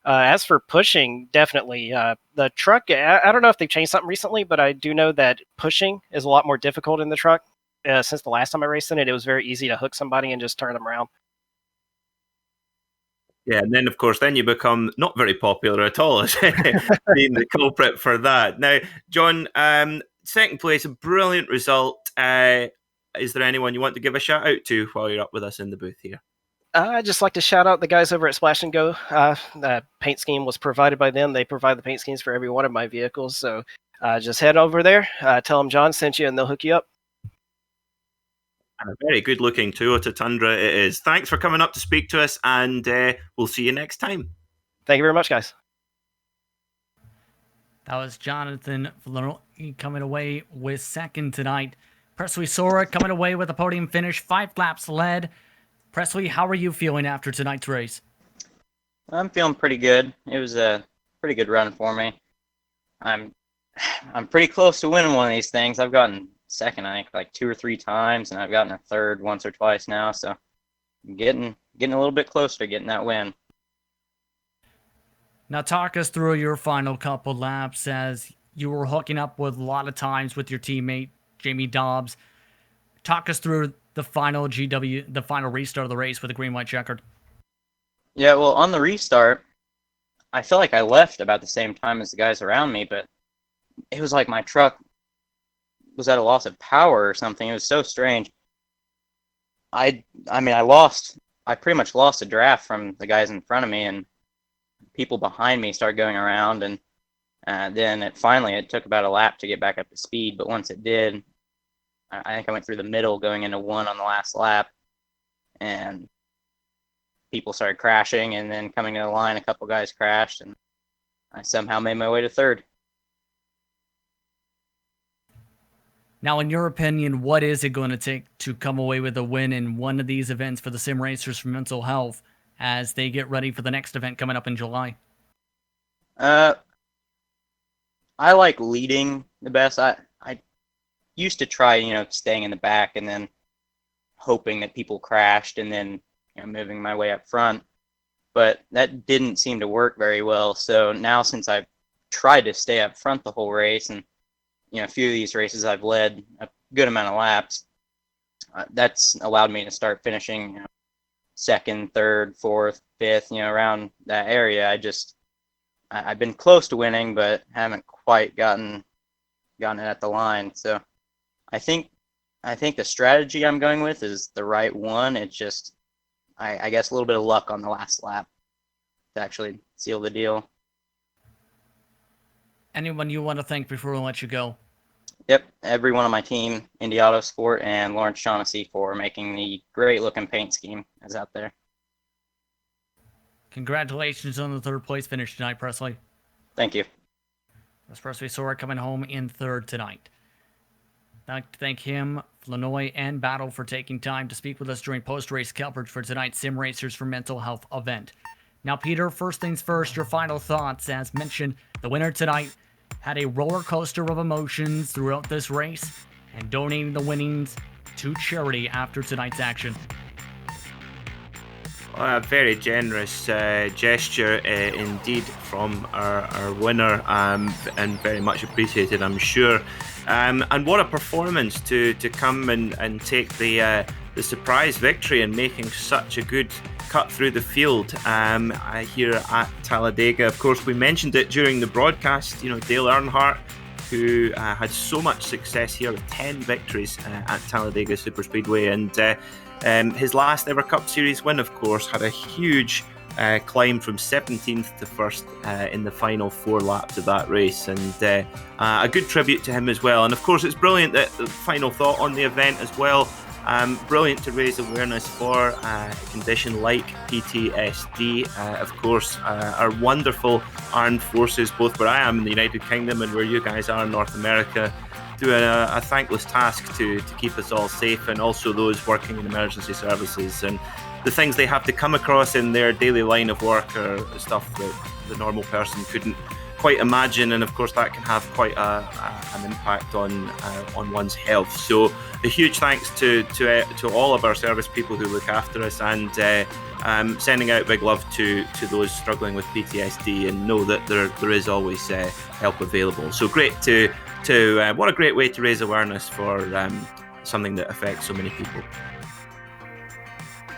As for pushing, definitely. The truck, I don't know if they've changed something recently, but I do know that pushing is a lot more difficult in the truck. Since the last time I raced in it, it was very easy to hook somebody and just turn them around. Yeah, and then, of course, you become not very popular at all as being the culprit for that. Now, John, second place, a brilliant result. Is there anyone you want to give a shout out to while you're up with us in the booth here? I'd just like to shout out the guys over at Splash and Go. The paint scheme was provided by them. They provide the paint schemes for every one of my vehicles. So just head over there, tell them John sent you, and they'll hook you up. And a very good-looking Toyota Tundra it is. Thanks for coming up to speak to us, and we'll see you next time. Thank you very much, guys. That was Jonathan coming away with second tonight. Presley Sora coming away with a podium finish, 5 laps led. Presley, how are you feeling after tonight's race? I'm feeling pretty good. It was a pretty good run for me. I'm pretty close to winning one of these things. I've gotten second, I think, like 2 or 3 times, and I've gotten a third once or twice now. So I'm getting a little bit closer to getting that win. Now talk us through your final couple laps as you were hooking up with a lot of times with your teammate, Jamie Dobbs. Talk us through the final restart of the race with the green-white checkered. Yeah, well, on the restart, I feel like I left about the same time as the guys around me, but it was like my truck was at a loss of power or something. It was so strange. I pretty much lost a draft from the guys in front of me, and people behind me started going around, and then it took about a lap to get back up to speed, but once it did, I think I went through the middle going into 1 on the last lap, and people started crashing, and then coming to the line, a couple guys crashed, and I somehow made my way to third. Now, in your opinion, what is it going to take to come away with a win in one of these events for the Sim Racers for Mental Health as they get ready for the next event coming up in July? I like leading the best. I used to try, staying in the back and then hoping that people crashed and then moving my way up front. But that didn't seem to work very well. So now, since I've tried to stay up front the whole race, and a few of these races I've led a good amount of laps, that's allowed me to start finishing, second, third, fourth, fifth, around that area. I've been close to winning, but haven't quite gotten it at the line. So I think the strategy I'm going with is the right one. It's just, I guess, a little bit of luck on the last lap to actually seal the deal. Anyone you want to thank before we let you go? Yep, everyone on my team, Indy Autosport, and Lawrence Shaughnessy for making the great-looking paint scheme that's out there. Congratulations on the third place finish tonight, Presley. Thank you. That's Presley Sora coming home in third tonight. I'd like to thank him, Flanoy, and Battle for taking time to speak with us during post-race coverage for tonight's Sim Racers for Mental Health event. Now, Peter, first things first, your final thoughts. As mentioned, the winner tonight had a roller coaster of emotions throughout this race and donating the winnings to charity after tonight's action. A very generous gesture indeed from our winner, and very much appreciated, I'm sure. And what a performance to come and take the surprise victory and making such a good cut through the field here at Talladega. Of course, we mentioned it during the broadcast. Dale Earnhardt, who had so much success here with 10 victories at Talladega Superspeedway, and his last ever Cup Series win, of course, had a huge climb from 17th to 1st in the final 4 laps of that race, and a good tribute to him as well. And of course, it's brilliant that the final thought on the event as well. Brilliant to raise awareness for a condition like PTSD. Of course, our wonderful armed forces, both where I am in the United Kingdom and where you guys are in North America, do a thankless task to keep us all safe, and also those working in emergency services. And the things they have to come across in their daily line of work are stuff that the normal person couldn't quite imagine, and of course that can have quite an impact on one's health. So a huge thanks to all of our service people who look after us, and sending out big love to those struggling with PTSD, and know that there is always help available. So great to what a great way to raise awareness for something that affects so many people.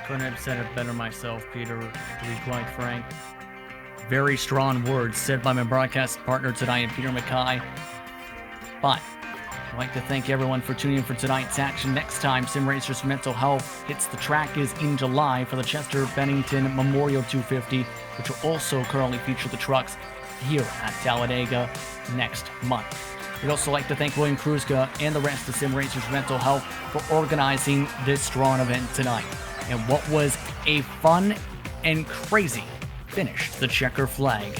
Couldn't have said it better myself, Peter, to be quite frank. Very strong words said by my broadcast partner tonight, Peter Mackay. But I'd like to thank everyone for tuning in for tonight's action. Next time Sim Racers for Mental Health hits the track is in July for the Chester Bennington Memorial 250, which will also currently feature the trucks here at Talladega next month. We'd also like to thank William Kruzka and the rest of Sim Racers for Mental Health for organizing this strong event tonight. And what was a fun and crazy finish to the checker flag.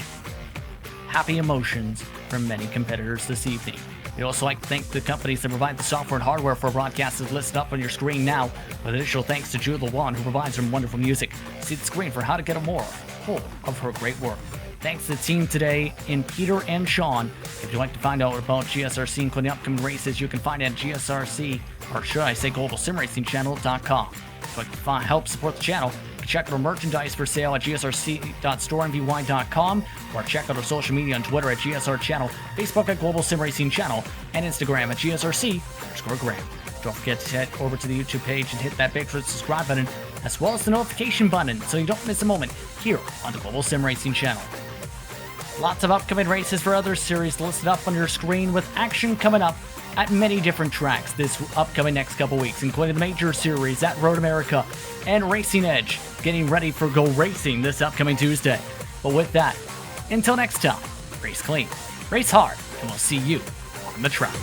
Happy emotions from many competitors this evening. We'd also like to thank the companies that provide the software and hardware for broadcasts as listed up on your screen now, with additional thanks to Jude Lawan, who provides some wonderful music. See the screen for how to get a more whole of her great work. Thanks to the team today in Peter and Sean. If you'd like to find out about GSRC, including upcoming races, you can find it at GSRC, or should I say Global SimRacing Channel.com. If you'd like to help support the channel, check out our merchandise for sale at gsrc.storemvy.com, or check out our social media on Twitter at GSR Channel, Facebook at Global SimRacing Channel, and Instagram at GSRC_Graham. Don't forget to head over to the YouTube page and hit that big subscribe button, as well as the notification button, so you don't miss a moment here on the Global SimRacing Channel. Lots of upcoming races for other series listed up on your screen, with action coming up at many different tracks this upcoming next couple weeks, including the Major Series at Road America and Racing Edge, getting ready for Go Racing this upcoming Tuesday. But with that, until next time, race clean, race hard, and we'll see you on the track.